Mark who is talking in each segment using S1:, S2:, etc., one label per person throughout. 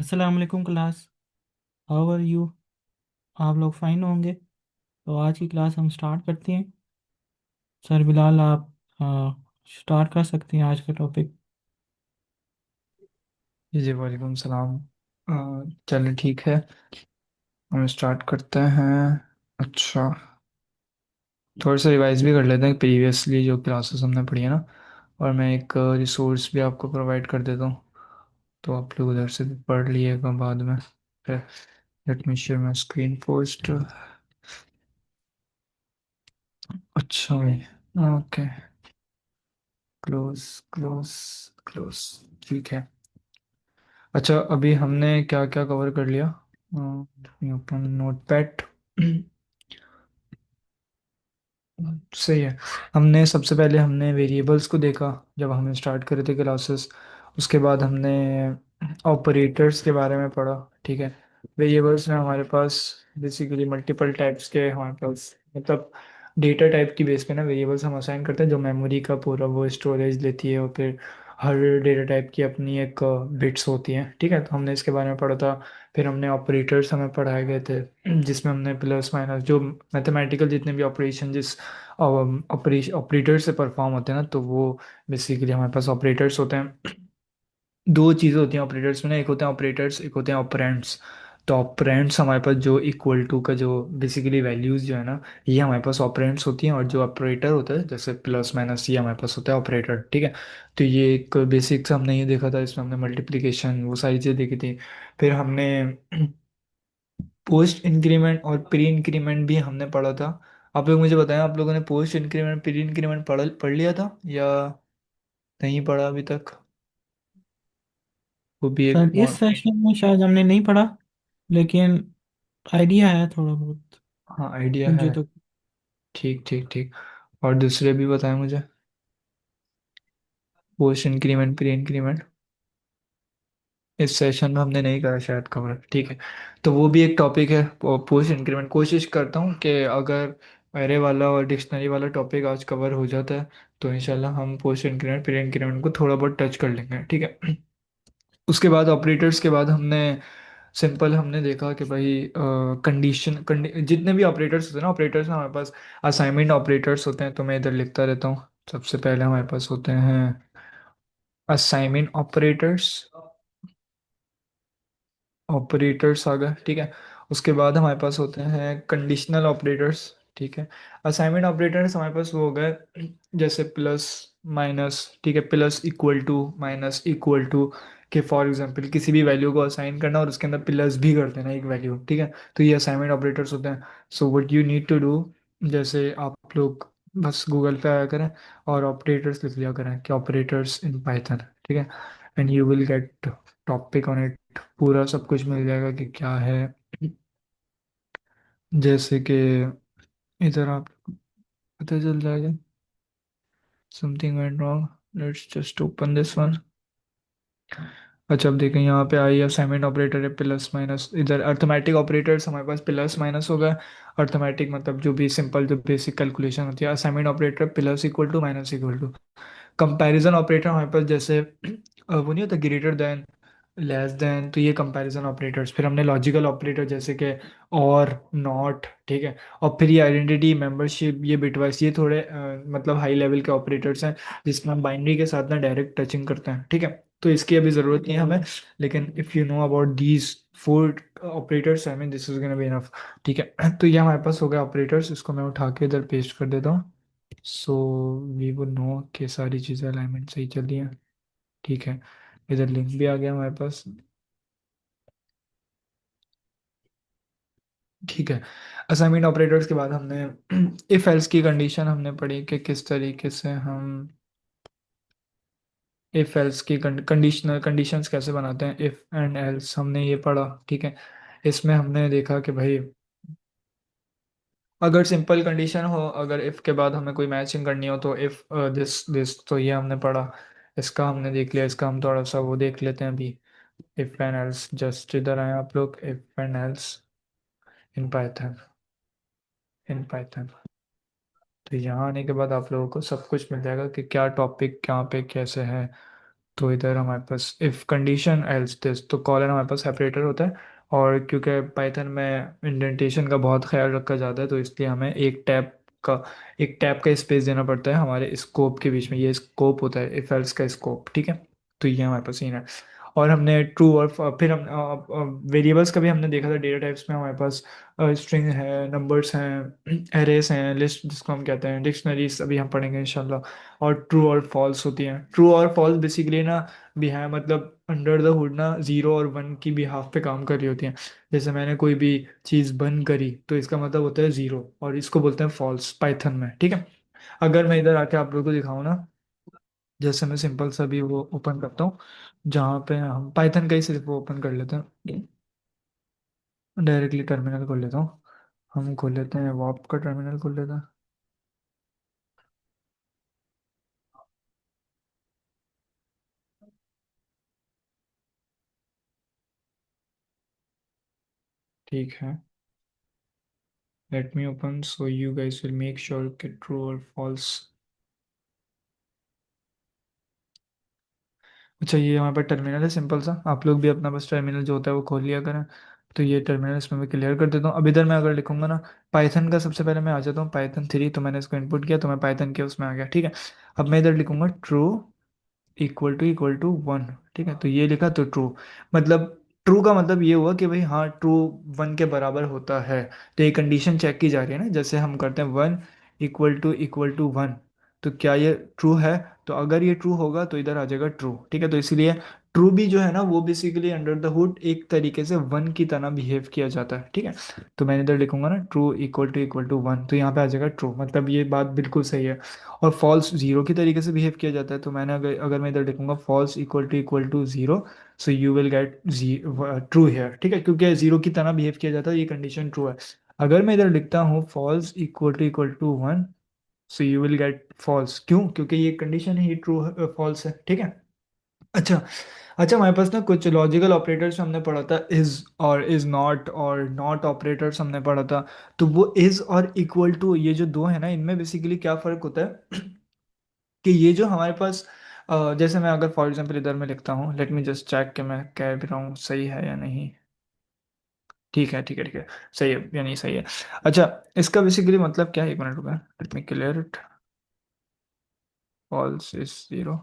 S1: अस्सलाम वालेकुम class. How are you? आप लोग फाइन होंगे। तो आज की क्लास हम स्टार्ट करते हैं। सर बिलाल, आप स्टार्ट कर सकते हैं आज का टॉपिक।
S2: जी जी, वालेकुम सलाम। चलिए ठीक है, हम स्टार्ट करते हैं। अच्छा, थोड़ा सा रिवाइज भी कर लेते हैं प्रीवियसली जो क्लासेस हमने पढ़ी है ना। और मैं एक रिसोर्स भी आपको प्रोवाइड कर देता हूँ, तो आप लोग उधर से भी पढ़ लिएगा बाद में। Let me share my screen first. अच्छा भाई, ओके, क्लोज क्लोज क्लोज, ठीक है। अच्छा, अभी हमने क्या क्या कवर कर लिया? Open notepad. सही है। हमने सबसे पहले हमने वेरिएबल्स को देखा जब हमने स्टार्ट करे थे क्लासेस। उसके बाद हमने ऑपरेटर्स के बारे में पढ़ा। ठीक है। वेरिएबल्स में हमारे पास बेसिकली मल्टीपल टाइप्स के हमारे पास मतलब डेटा टाइप की बेस पे ना वेरिएबल्स हम असाइन करते हैं जो मेमोरी का पूरा वो स्टोरेज लेती है, और फिर हर डेटा टाइप की अपनी एक बिट्स होती हैं। ठीक है, तो हमने इसके बारे में पढ़ा था। फिर हमने ऑपरेटर्स हमें पढ़ाए गए थे जिसमें हमने प्लस माइनस जो मैथमेटिकल जितने भी ऑपरेशन जिस ऑपरेटर से परफॉर्म होते हैं ना, तो वो बेसिकली हमारे पास ऑपरेटर्स होते हैं। दो चीज़ें होती हैं ऑपरेटर्स में ना, एक होते हैं ऑपरेटर्स, एक होते हैं ऑपरेंड्स। तो ऑपरेंड्स हमारे पास जो इक्वल टू का जो बेसिकली वैल्यूज जो है ना, ये हमारे पास ऑपरेंड्स होती हैं। और जो ऑपरेटर होता है जैसे प्लस माइनस, ये हमारे पास होता है ऑपरेटर। ठीक है। तो ये एक बेसिक्स हमने ये देखा था, इसमें हमने मल्टीप्लिकेशन वो सारी चीज़ें देखी थी। फिर हमने पोस्ट इंक्रीमेंट और प्री इंक्रीमेंट भी हमने पढ़ा था। आप लोग मुझे बताएं, आप लोगों ने पोस्ट इंक्रीमेंट प्री इंक्रीमेंट पढ़ लिया था या नहीं पढ़ा अभी तक? वो भी एक
S1: सर इस सेशन में शायद हमने नहीं पढ़ा, लेकिन आइडिया है थोड़ा बहुत
S2: हाँ, आइडिया है।
S1: मुझे तो।
S2: ठीक ठीक ठीक। और दूसरे भी बताएं मुझे, पोस्ट इंक्रीमेंट प्री इंक्रीमेंट इस सेशन में हमने नहीं करा शायद कवर। ठीक है, तो वो भी एक टॉपिक है। पोस्ट इंक्रीमेंट कोशिश करता हूँ कि अगर एरे वाला और डिक्शनरी वाला टॉपिक आज कवर हो जाता है तो इंशाल्लाह हम पोस्ट इंक्रीमेंट प्री इंक्रीमेंट को थोड़ा बहुत टच कर लेंगे। ठीक है। उसके बाद ऑपरेटर्स के बाद हमने सिंपल हमने देखा कि भाई जितने भी ऑपरेटर्स होते हैं ना, ऑपरेटर्स में हमारे पास असाइनमेंट ऑपरेटर्स होते हैं, तो मैं इधर लिखता रहता हूँ। सबसे पहले हमारे पास होते हैं असाइनमेंट ऑपरेटर्स। ऑपरेटर्स आ गए। ठीक है। उसके बाद हमारे पास होते हैं कंडीशनल ऑपरेटर्स। ठीक है। असाइनमेंट ऑपरेटर्स हमारे पास वो हो गए जैसे प्लस माइनस। ठीक है, plus equal to minus equal to के फॉर एग्जांपल किसी भी वैल्यू को असाइन करना और उसके अंदर प्लस भी कर देना एक वैल्यू। ठीक है, तो ये असाइनमेंट ऑपरेटर्स होते हैं। So what you need to do, जैसे आप लोग बस गूगल पे आया करें और ऑपरेटर्स लिख लिया करें कि ऑपरेटर्स इन पाइथन। ठीक है, and you will gate topic on it, पूरा सब कुछ मिल जाएगा कि क्या है। जैसे कि इधर आप पता चल जाएगा something went wrong. Let's just open this one. अच्छा, अब देखें यहाँ पे आई असाइनमेंट ऑपरेटर है प्लस माइनस। इधर अर्थमेटिक ऑपरेटर्स हमारे पास प्लस माइनस हो गया। अर्थमेटिक मतलब जो भी सिंपल जो बेसिक कैलकुलेशन होती है। Assignment operator plus equal to minus equal to. Comparison operator हमारे पास जैसे वो नहीं होता ग्रेटर देन लेस देन, तो ये कंपैरिजन ऑपरेटर्स। फिर हमने लॉजिकल ऑपरेटर जैसे कि और नॉट। ठीक है। और फिर ये आइडेंटिटी मेंबरशिप ये बिटवाइस, ये थोड़े मतलब हाई लेवल के ऑपरेटर्स हैं जिसमें हम बाइनरी के साथ ना डायरेक्ट टचिंग करते हैं। ठीक है, तो इसकी अभी ज़रूरत नहीं है हमें, लेकिन if you know about these four operators I mean this is gonna be enough. ठीक है, तो ये हमारे पास हो गया ऑपरेटर्स। इसको मैं उठा के इधर पेस्ट कर देता हूँ। सो वी वुड नो कि सारी चीज़ें अलाइनमेंट सही चल रही हैं। ठीक है, इधर लिंक भी आ गया हमारे पास। ठीक है। असाइनमेंट ऑपरेटर्स के बाद हमने इफ एल्स की कंडीशन हमने पढ़ी कि किस तरीके से हम इफ एल्स की कंडीशनल कंडीशंस कैसे बनाते हैं। इफ एंड एल्स हमने ये पढ़ा। ठीक है, इसमें हमने देखा कि भाई अगर सिंपल कंडीशन हो, अगर इफ के बाद हमें कोई मैचिंग करनी हो तो इफ दिस दिस, तो ये हमने पढ़ा। इसका हमने देख लिया, इसका हम थोड़ा सा वो देख लेते हैं अभी। इफ एंड एल्स, जस्ट इधर आए आप लोग, if and else in Python, in Python. तो यहाँ आने के बाद आप लोगों को सब कुछ मिल जाएगा कि क्या टॉपिक कहाँ पे कैसे है। तो इधर हमारे पास इफ कंडीशन एल्स दिस, तो कॉलन हमारे पास सेपरेटर होता है। और क्योंकि पाइथन में इंडेंटेशन का बहुत ख्याल रखा जाता है, तो इसलिए हमें का एक टैब का स्पेस देना पड़ता है हमारे स्कोप के बीच में। ये स्कोप होता है इफ एल्स का स्कोप, ठीक है। तो ये हमारे पास सीन है। और हमने ट्रू और फिर हम वेरिएबल्स का भी हमने देखा था डेटा टाइप्स में हमारे पास स्ट्रिंग है, नंबर्स हैं, एरेस हैं, लिस्ट जिसको हम कहते हैं, डिक्शनरीज अभी हम पढ़ेंगे इंशाल्लाह। और ट्रू और फॉल्स होती हैं। ट्रू और फॉल्स बेसिकली ना भी है, मतलब अंडर द हुड ना जीरो और वन की भी हाफ पे काम कर रही होती हैं। जैसे मैंने कोई भी चीज़ बंद करी तो इसका मतलब होता है जीरो, और इसको बोलते हैं फॉल्स पाइथन में, ठीक है। अगर मैं इधर आके आप लोगों को दिखाऊं ना, जैसे मैं सिंपल सा भी वो ओपन करता हूँ, जहाँ पे हम पाइथन का ही सिर्फ वो ओपन कर लेते हैं, डायरेक्टली टर्मिनल खोल लेता हूँ। हम खोल लेते हैं वॉप का टर्मिनल खोल लेते हैं। ठीक है, let me open so you guys will make sure कि ट्रू और फॉल्स। अच्छा, ये हमारे पास टर्मिनल है सिंपल सा। आप लोग भी अपना बस टर्मिनल जो होता है वो खोल लिया करें। तो ये टर्मिनल इसमें मैं क्लियर कर देता हूँ। अब इधर मैं अगर लिखूंगा ना पाइथन का, सबसे पहले मैं आ जाता हूँ पाइथन 3, तो मैंने इसको इनपुट किया तो मैं पाइथन के उसमें आ गया, ठीक है। अब मैं इधर लिखूंगा ट्रू इक्वल टू वन, ठीक है। तो ये लिखा तो ट्रू, मतलब ट्रू का मतलब ये हुआ कि भाई हाँ ट्रू वन के बराबर होता है। तो ये कंडीशन चेक की जा रही है ना, जैसे हम करते हैं वन इक्वल टू वन, तो क्या ये ट्रू है। तो अगर ये ट्रू होगा तो इधर आ जाएगा ट्रू, ठीक है। तो इसलिए ट्रू भी जो है ना वो बेसिकली अंडर द हुड एक तरीके से वन की तरह बिहेव किया जाता है, ठीक है। तो मैंने इधर लिखूंगा ना ट्रू इक्वल टू वन, तो यहाँ पे आ जाएगा ट्रू, मतलब ये बात बिल्कुल सही है। और फॉल्स जीरो की तरीके से बिहेव किया जाता है, तो मैंने अगर अगर मैं इधर लिखूंगा false equal to zero, so you will get true here, ठीक है, क्योंकि जीरो की तरह बिहेव किया जाता है, ये कंडीशन ट्रू है। अगर मैं इधर लिखता हूँ false equal to one, so you will get false, क्यों, क्योंकि ये कंडीशन ही ट्रू फॉल्स है, ठीक है। अच्छा, अच्छा, हमारे पास ना कुछ लॉजिकल ऑपरेटर्स हमने पढ़ा था, इज और इज नॉट, और नॉट ऑपरेटर्स हमने पढ़ा था। तो वो इज और इक्वल टू ये जो दो है ना, इनमें बेसिकली क्या फर्क होता है कि ये जो हमारे पास जैसे मैं अगर फॉर एग्जांपल इधर में लिखता हूँ, लेट मी जस्ट चेक कि मैं कह भी रहा हूँ सही है या नहीं। ठीक है, ठीक है, ठीक है, सही है या नहीं सही है। अच्छा, इसका बेसिकली मतलब क्या है, एक मिनट रुका, let me clear it. False is zero,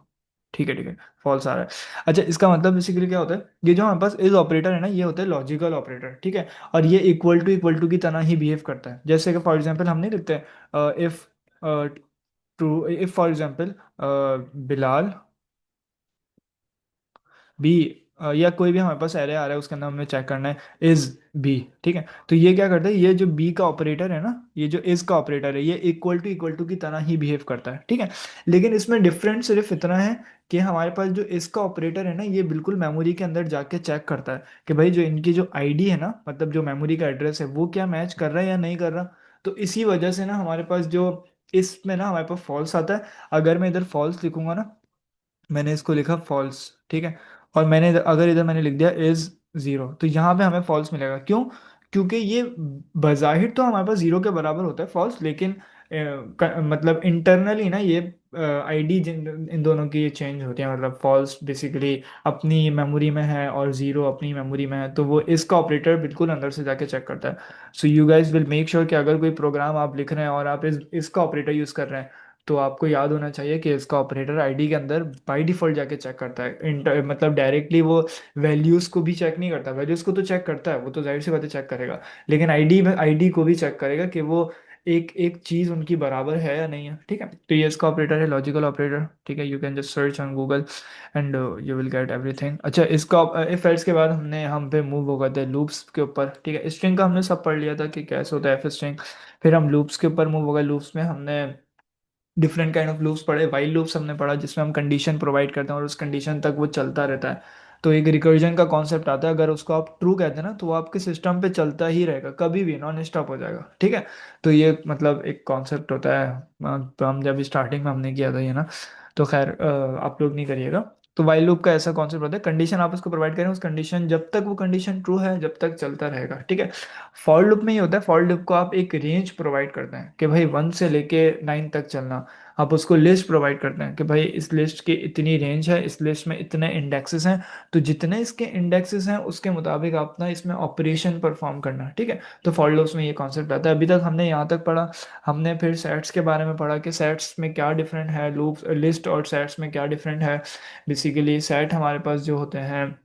S2: ठीक है, ठीक है, फॉल्स आ रहा है। अच्छा, इसका मतलब बेसिकली क्या होता है, ये जो हमारे पास इज ऑपरेटर है ना, ये होता है लॉजिकल ऑपरेटर, ठीक है। और ये इक्वल टू की तरह ही बिहेव करता है, जैसे कि फॉर एग्जांपल हम नहीं लिखते if true, if for example Bilal B, या कोई भी हमारे पास एरे आ रहा है उसके अंदर हमें चेक करना है इज बी, ठीक है। तो ये क्या करता है, ये जो बी का ऑपरेटर है ना, ये जो इज का ऑपरेटर है, ये इक्वल टू की तरह ही बिहेव करता है, ठीक है। लेकिन इसमें डिफरेंस सिर्फ इतना है कि हमारे पास जो इज का ऑपरेटर है ना, ये बिल्कुल मेमोरी के अंदर जाके चेक करता है कि भाई जो इनकी जो आईडी है ना, मतलब जो मेमोरी का एड्रेस है वो क्या मैच कर रहा है या नहीं कर रहा। तो इसी वजह से ना हमारे पास जो इसमें ना हमारे पास फॉल्स आता है। अगर मैं इधर फॉल्स लिखूंगा ना, मैंने इसको लिखा फॉल्स, ठीक है। और मैंने अगर इधर मैंने लिख दिया इज जीरो, तो यहाँ पे हमें फॉल्स मिलेगा, क्यों, क्योंकि ये बजाहिर तो हमारे पास जीरो के बराबर होता है फॉल्स, लेकिन मतलब इंटरनली ना ये आईडी इन दोनों की ये चेंज होती है, मतलब फॉल्स बेसिकली अपनी मेमोरी में है और जीरो अपनी मेमोरी में है, तो वो इसका ऑपरेटर बिल्कुल अंदर से जाके चेक करता है। सो you guys will make sure कि अगर कोई प्रोग्राम आप लिख रहे हैं और आप इसका ऑपरेटर यूज कर रहे हैं, तो आपको याद होना चाहिए कि इसका ऑपरेटर आईडी के अंदर बाय डिफॉल्ट जाके चेक करता है, मतलब डायरेक्टली वो वैल्यूज़ को भी चेक नहीं करता, वैल्यूज़ को तो चेक करता है, वो तो जाहिर सी बात है चेक करेगा, लेकिन आईडी में आईडी को भी चेक करेगा कि वो एक एक चीज़ उनकी बराबर है या नहीं है, ठीक है। तो ये इसका ऑपरेटर है, लॉजिकल ऑपरेटर, ठीक है। You can just search on Google and you will get everything. अच्छा, इसका इफ एल्स के बाद हम पे मूव हो गए थे लूप्स के ऊपर, ठीक है। स्ट्रिंग का हमने सब पढ़ लिया था कि कैसे होता है एफ स्ट्रिंग। फिर हम लूप्स के ऊपर मूव हो गए, लूप्स में हमने डिफरेंट काइंड ऑफ लूप्स पढ़े। वाइल लूप्स हमने पढ़ा जिसमें हम कंडीशन प्रोवाइड करते हैं और उस कंडीशन तक वो चलता रहता है। तो एक रिकर्जन का कॉन्सेप्ट आता है, अगर उसको आप ट्रू कहते हैं ना, तो वो आपके सिस्टम पे चलता ही रहेगा, कभी भी नॉन स्टॉप हो जाएगा, ठीक है। तो ये मतलब एक कॉन्सेप्ट होता है। तो हम जब स्टार्टिंग में हमने किया था ये ना, तो खैर आप लोग नहीं करिएगा। तो वाइल लूप का ऐसा कॉन्सेप्ट होता है, कंडीशन आप उसको प्रोवाइड करें, उस कंडीशन जब तक वो कंडीशन ट्रू है जब तक चलता रहेगा, ठीक है। फॉर लूप में ये होता है, फॉर लूप को आप एक रेंज प्रोवाइड करते हैं कि भाई 1 से लेके 9 तक चलना। आप उसको लिस्ट प्रोवाइड करते हैं कि भाई इस लिस्ट की इतनी रेंज है, इस लिस्ट में इतने इंडेक्सेस हैं, तो जितने इसके इंडेक्सेस हैं उसके मुताबिक आप ना इसमें ऑपरेशन परफॉर्म करना है, ठीक है। तो फॉर लूप्स में ये कॉन्सेप्ट आता है। अभी तक हमने यहाँ तक पढ़ा। हमने फिर सेट्स के बारे में पढ़ा कि सेट्स में क्या डिफरेंट है, लूप्स लिस्ट और सेट्स में क्या डिफरेंट है। बेसिकली सेट हमारे पास जो होते हैं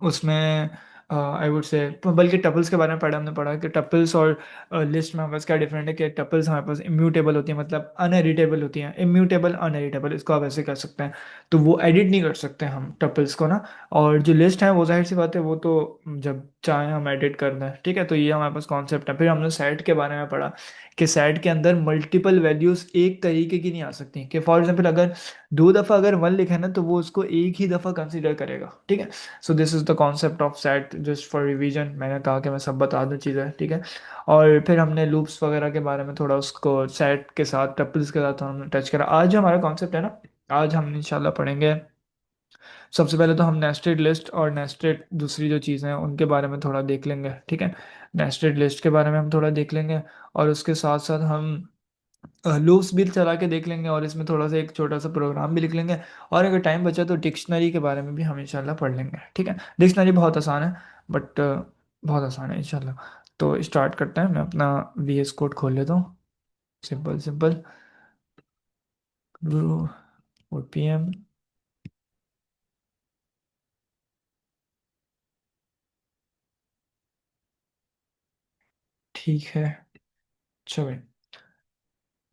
S2: उसमें आई वुड से, बल्कि टपल्स के बारे में पढ़ा, हमने पढ़ा कि टपल्स और लिस्ट में हमारे पास क्या डिफरेंट है, कि टपल्स हमारे पास इम्यूटेबल होती है, मतलब अनएडिटेबल होती हैं, इम्यूटेबल अनएडिटेबल इसको आप ऐसे कह सकते हैं। तो वो एडिट नहीं कर सकते हम टपल्स को ना। और जो लिस्ट है वो जाहिर सी बात है वो तो जब चाहे हम एडिट कर दें, ठीक है। तो ये हमारे पास कॉन्सेप्ट है। फिर हमने सेट के बारे में पढ़ा कि सेट के अंदर मल्टीपल वैल्यूज एक तरीके की नहीं आ सकती, कि फॉर एग्जाम्पल अगर दो दफ़ा अगर वन लिखा है ना, तो वो उसको एक ही दफ़ा कंसिडर करेगा, ठीक है। So this is the concept of set, just for revision. मैंने कहा कि मैं सब बता दूं चीज़ें, ठीक है। और फिर हमने लूप्स वगैरह के बारे में थोड़ा उसको सेट के साथ टपल्स के साथ हमने टच करा। आज जो हमारा कॉन्सेप्ट है ना, आज हम इंशाल्लाह पढ़ेंगे। सबसे पहले तो हम नेस्टेड लिस्ट और नेस्टेड दूसरी जो चीज़ें हैं उनके बारे में थोड़ा देख लेंगे, ठीक है। नेस्टेड लिस्ट के बारे में हम थोड़ा देख लेंगे, और उसके साथ साथ हम लूप्स भी चला के देख लेंगे, और इसमें थोड़ा सा एक छोटा सा प्रोग्राम भी लिख लेंगे। और अगर टाइम बचा तो डिक्शनरी के बारे में भी हम इंशाल्लाह पढ़ लेंगे, ठीक है। डिक्शनरी बहुत आसान है, बट बहुत आसान है इंशाल्लाह। तो स्टार्ट करते हैं। मैं अपना VS कोड खोल लेता हूँ। सिंपल सिंपल, और PM। ठीक है, चलो।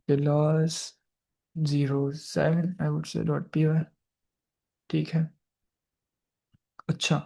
S2: Class 07 I would say .py, ठीक है। अच्छा,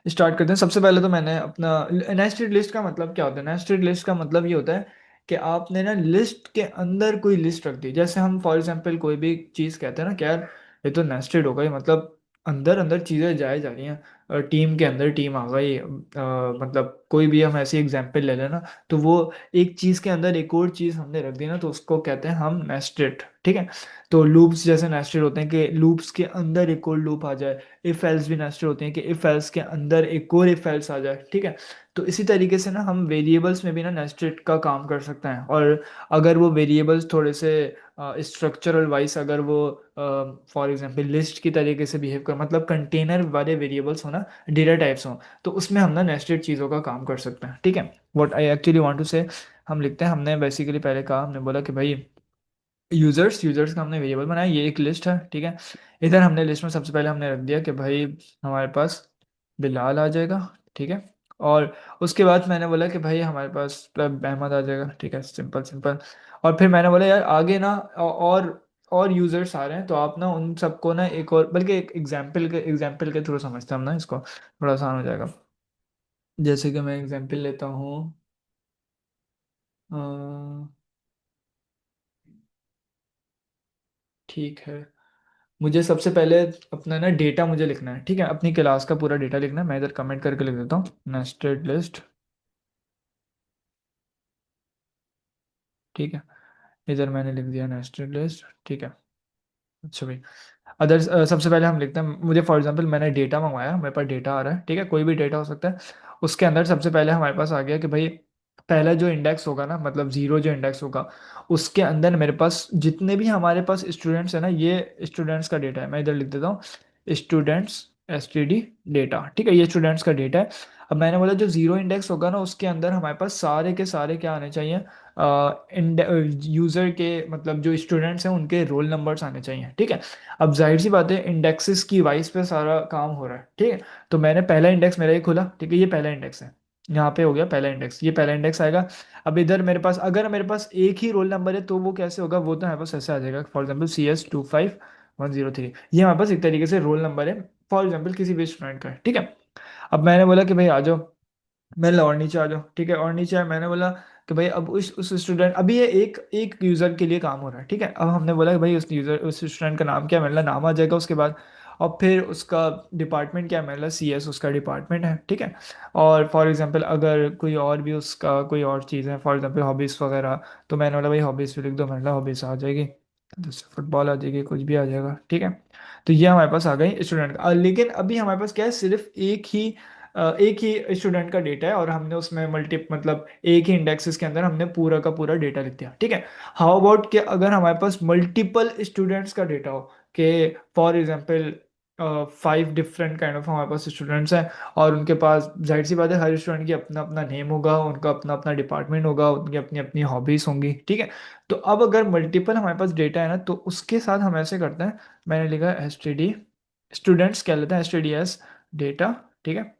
S2: स्टार्ट करते हैं। सबसे पहले तो मैंने अपना नेस्टेड लिस्ट का मतलब क्या होता है। नेस्टेड लिस्ट का मतलब ये होता है कि आपने ना लिस्ट के अंदर कोई लिस्ट रख दी। जैसे हम फॉर एग्जांपल कोई भी चीज़ कहते हैं ना कि यार ये तो नेस्टेड हो गई, मतलब अंदर अंदर चीज़ें जाए जा रही हैं, टीम के अंदर टीम आ गई, मतलब कोई भी हम ऐसी एग्जांपल ले लेना, तो वो एक चीज़ के अंदर एक और चीज़ हमने रख दी ना, तो उसको कहते हैं हम नेस्टेड, ठीक है। तो लूप्स जैसे नेस्टेड होते हैं कि लूप्स के अंदर एक और लूप आ जाए। इफ एल्स भी नेस्टेड होते हैं कि इफ एल्स के अंदर एक और इफ एल्स आ जाए, ठीक है। तो इसी तरीके से ना हम वेरिएबल्स में भी ना नेस्टेड का काम कर सकते हैं। और अगर वो वेरिएबल्स थोड़े से स्ट्रक्चरल वाइज, अगर वो फॉर एग्जांपल लिस्ट की तरीके से बिहेव कर, मतलब कंटेनर वाले वेरिएबल्स हो ना, डेटा टाइप्स हो, तो उसमें हम ना नेस्टेड चीज़ों का काम कर सकते हैं, ठीक है। What I actually want to say, हम लिखते हैं, हमने बेसिकली पहले कहा, हमने बोला कि भाई यूजर्स का हमने वेरिएबल बनाया, ये एक लिस्ट है, ठीक है। इधर हमने लिस्ट में सबसे पहले हमने रख दिया कि भाई हमारे पास बिलाल आ जाएगा, ठीक है। और उसके बाद मैंने बोला कि भाई हमारे पास अहमद आ जाएगा, ठीक है, सिंपल सिंपल। और फिर मैंने बोला यार आगे ना और यूजर्स आ रहे हैं, तो आप ना उन सबको ना एक और, बल्कि एक एग्जाम्पल के थ्रू समझते हैं हम ना इसको, थोड़ा आसान हो जाएगा। जैसे कि मैं एग्जाम्पल लेता हूँ, अ, ठीक है। मुझे सबसे पहले अपना ना डेटा मुझे लिखना है, ठीक है, अपनी क्लास का पूरा डेटा लिखना है। मैं इधर कमेंट करके लिख देता हूँ, नेस्टेड लिस्ट, ठीक है। इधर मैंने लिख दिया नेस्टेड लिस्ट, ठीक है। अच्छा भाई, अदर सबसे पहले हम लिखते हैं, मुझे फॉर एग्जांपल मैंने डेटा मंगवाया, मेरे पास डेटा आ रहा है, ठीक है, कोई भी डेटा हो सकता है। उसके अंदर सबसे पहले हमारे पास आ गया कि भाई पहला जो इंडेक्स होगा ना, मतलब जीरो जो इंडेक्स होगा, उसके अंदर मेरे पास जितने भी हमारे पास स्टूडेंट्स हैं ना, ये स्टूडेंट्स का डेटा है। मैं इधर लिख देता हूँ स्टूडेंट्स, STD डेटा, ठीक है, ये स्टूडेंट्स का डेटा है। अब मैंने बोला जो जीरो इंडेक्स होगा ना, उसके अंदर हमारे पास सारे के सारे क्या आने चाहिए, यूज़र के, मतलब जो स्टूडेंट्स हैं उनके रोल नंबर्स आने चाहिए, ठीक है। अब जाहिर सी बात है इंडेक्सेस की वाइज पे सारा काम हो रहा है, ठीक है। तो मैंने पहला इंडेक्स मेरा ही खोला, ठीक है, ये पहला इंडेक्स है, यहाँ पे हो गया पहला इंडेक्स, ये पहला इंडेक्स आएगा। अब इधर मेरे पास, अगर मेरे पास एक ही रोल नंबर है तो वो कैसे होगा, वो तो हमारे पास ऐसे आ जाएगा, फॉर एग्जाम्पल CS 25103, ये हमारे पास एक तरीके से रोल नंबर है, फॉर एग्जाम्पल किसी भी स्टूडेंट का, ठीक है। अब मैंने बोला कि भाई आ जाओ, मैंने और नीचे आ जाओ, ठीक है, और नीचे आया, मैंने बोला कि भाई अब उस स्टूडेंट, अभी ये एक एक यूज़र के लिए काम हो रहा है, ठीक है। अब हमने बोला कि भाई उस यूज़र उस स्टूडेंट का नाम क्या है, मेरा नाम आ जाएगा उसके बाद। और फिर उसका डिपार्टमेंट क्या है, मेरा CS उसका डिपार्टमेंट है, ठीक है। और फॉर एग्जांपल अगर कोई और भी उसका कोई और चीज़ है, फॉर एग्जांपल हॉबीज़ वगैरह, तो मैंने बोला भाई हॉबीज़ भी लिख दो, मेरा हॉबीज़ आ जाएगी, जैसे फुटबॉल आ जाएगी, कुछ भी आ जाएगा, ठीक है। तो ये हमारे पास आ गई स्टूडेंट का। लेकिन अभी हमारे पास क्या है, सिर्फ एक ही एक ही स्टूडेंट का डेटा है और हमने उसमें मल्टी मतलब एक ही इंडेक्सेस के अंदर हमने पूरा का पूरा डेटा लिख दिया, ठीक है। हाउ अबाउट कि अगर हमारे पास मल्टीपल स्टूडेंट्स का डेटा हो, कि for example 5 different kind of हमारे पास स्टूडेंट्स हैं, और उनके पास जाहिर सी बात है हर स्टूडेंट की अपना अपना नेम होगा, उनका अपना अपना डिपार्टमेंट होगा, उनकी अपनी अपनी हॉबीज होंगी, ठीक है। तो अब अगर मल्टीपल हमारे पास डेटा है ना, तो उसके साथ हम ऐसे करते हैं, मैंने लिखा एस टी डी, स्टूडेंट्स क्या लेते हैं, S T D S data, ठीक है।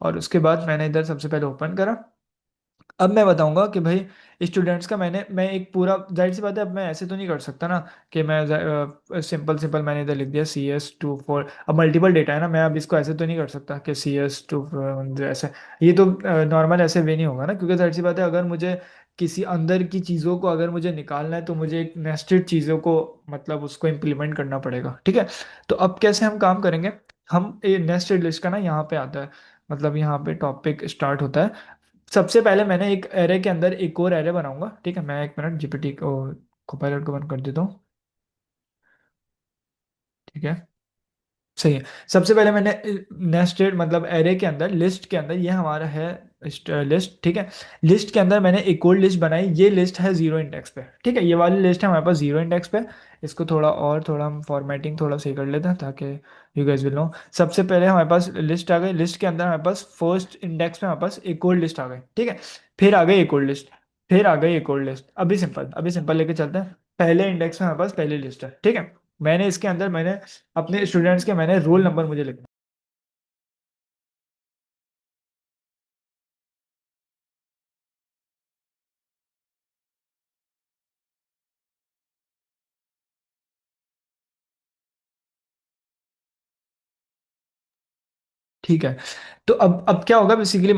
S2: और उसके बाद मैंने इधर सबसे पहले ओपन करा। अब मैं बताऊंगा कि भाई स्टूडेंट्स का मैं एक पूरा, जाहिर सी बात है अब मैं ऐसे तो नहीं कर सकता ना कि मैं सिंपल सिंपल मैंने इधर लिख दिया CS24। अब मल्टीपल डेटा है ना, मैं अब इसको ऐसे तो नहीं कर सकता कि CS2 ऐसे। ये तो नॉर्मल ऐसे वे नहीं होगा ना, क्योंकि जाहिर सी बात है अगर मुझे किसी अंदर की चीज़ों को अगर मुझे निकालना है तो मुझे एक नेस्टेड चीज़ों को मतलब उसको इम्प्लीमेंट करना पड़ेगा, ठीक है। तो अब कैसे हम काम करेंगे, हम ये नेस्टेड लिस्ट का ना यहाँ पे आता है, मतलब यहाँ पे टॉपिक स्टार्ट होता है। सबसे पहले मैंने एक एरे के अंदर एक और एरे बनाऊंगा, ठीक है। मैं एक मिनट जीपीटी को कोपायलट को बंद कर देता हूँ, ठीक है। सही है। सबसे पहले मैंने नेस्टेड मतलब एरे के अंदर लिस्ट के अंदर, ये हमारा है लिस्ट, ठीक है। लिस्ट के अंदर मैंने एक और लिस्ट बनाई, ये लिस्ट है जीरो इंडेक्स पे, ठीक है। ये वाली लिस्ट है हमारे पास जीरो इंडेक्स पे। इसको थोड़ा और थोड़ा हम फॉर्मेटिंग थोड़ा सही कर लेते हैं ताकि यू गाइस विल नो। सबसे पहले हमारे पास लिस्ट आ गई, लिस्ट के अंदर हमारे पास फर्स्ट इंडेक्स पे हमारे पास एक और लिस्ट आ गई, ठीक है। फिर आ गई एक और लिस्ट, फिर आ गई एक और लिस्ट। अभी सिंपल लेके चलते हैं। पहले इंडेक्स में हमारे पास पहली लिस्ट है, ठीक है। मैंने इसके अंदर मैंने अपने स्टूडेंट्स के मैंने रोल नंबर मुझे लिखना। ठीक है। तो अब क्या होगा बेसिकली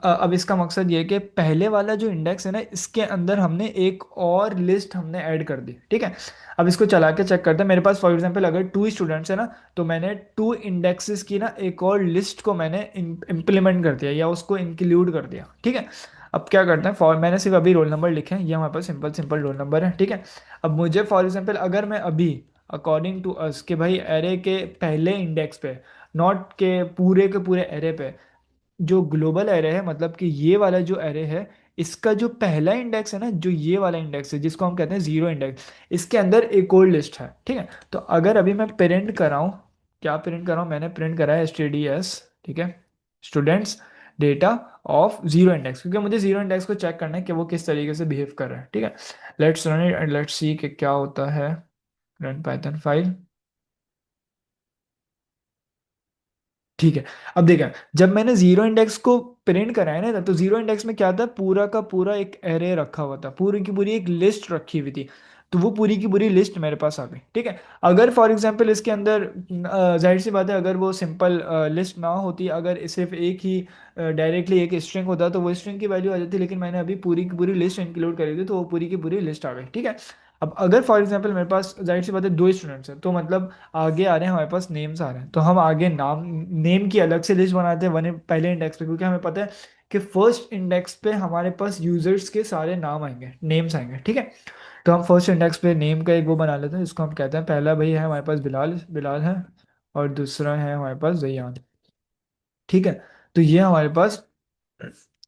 S2: अब इसका मकसद ये है कि पहले वाला जो इंडेक्स है ना, इसके अंदर हमने एक और लिस्ट हमने ऐड कर दी, ठीक है। अब इसको चला के चेक करते हैं। मेरे पास फॉर एग्जांपल अगर 2 स्टूडेंट्स है ना, तो मैंने 2 इंडेक्सेस की ना एक और लिस्ट को मैंने इम्प्लीमेंट कर दिया या उसको इंक्लूड कर दिया, ठीक है। अब क्या करते हैं, फॉर मैंने सिर्फ अभी रोल नंबर लिखे हैं, ये हमारे पास सिंपल सिंपल रोल नंबर है, ठीक है। अब मुझे फॉर एग्जांपल अगर मैं अभी अकॉर्डिंग टू अस के भाई एरे के पहले इंडेक्स पे, नॉट के पूरे एरे पे, जो ग्लोबल एरे है मतलब कि ये वाला जो एरे है, इसका जो पहला इंडेक्स है ना, जो ये वाला इंडेक्स है जिसको हम कहते हैं जीरो इंडेक्स, इसके अंदर एक और लिस्ट है, ठीक है। तो अगर अभी मैं प्रिंट कराऊं, क्या प्रिंट कराऊं, मैंने प्रिंट करा है STDS, ठीक है, students data of zero index, क्योंकि मुझे जीरो इंडेक्स को चेक करना है कि वो किस तरीके से बिहेव कर रहा है, ठीक है। Let's run it and let's see कि क्या होता है। रन पाइथन फाइल, ठीक है। अब देखा, जब मैंने जीरो इंडेक्स को प्रिंट कराया ना, तो जीरो इंडेक्स में क्या था, पूरा का पूरा एक एरे रखा हुआ था, पूरी की पूरी एक लिस्ट रखी हुई थी। तो वो पूरी की पूरी लिस्ट मेरे पास आ गई, ठीक है। अगर फॉर एग्जांपल इसके अंदर जाहिर सी बात है अगर वो सिंपल लिस्ट ना होती, अगर सिर्फ एक ही डायरेक्टली एक स्ट्रिंग होता, तो वो स्ट्रिंग की वैल्यू आ जाती, लेकिन मैंने अभी पूरी की पूरी लिस्ट इंक्लूड करी थी, तो वो पूरी की पूरी लिस्ट आ गई, ठीक है। अब अगर फॉर एग्जांपल मेरे पास जाहिर सी बात है 2 स्टूडेंट्स हैं, तो मतलब आगे आ रहे हैं हमारे पास नेम्स आ रहे हैं, तो हम आगे नाम नेम की अलग से लिस्ट बनाते हैं वन पहले इंडेक्स पे, क्योंकि हमें पता है कि फर्स्ट इंडेक्स पे हमारे पास यूजर्स के सारे नाम आएंगे, नेम्स आएंगे, ठीक है। तो हम फर्स्ट इंडेक्स पे नेम का एक वो बना लेते हैं, जिसको हम कहते हैं पहला भाई है हमारे पास बिलाल, बिलाल है, और दूसरा है हमारे पास जयान, ठीक है। तो ये हमारे पास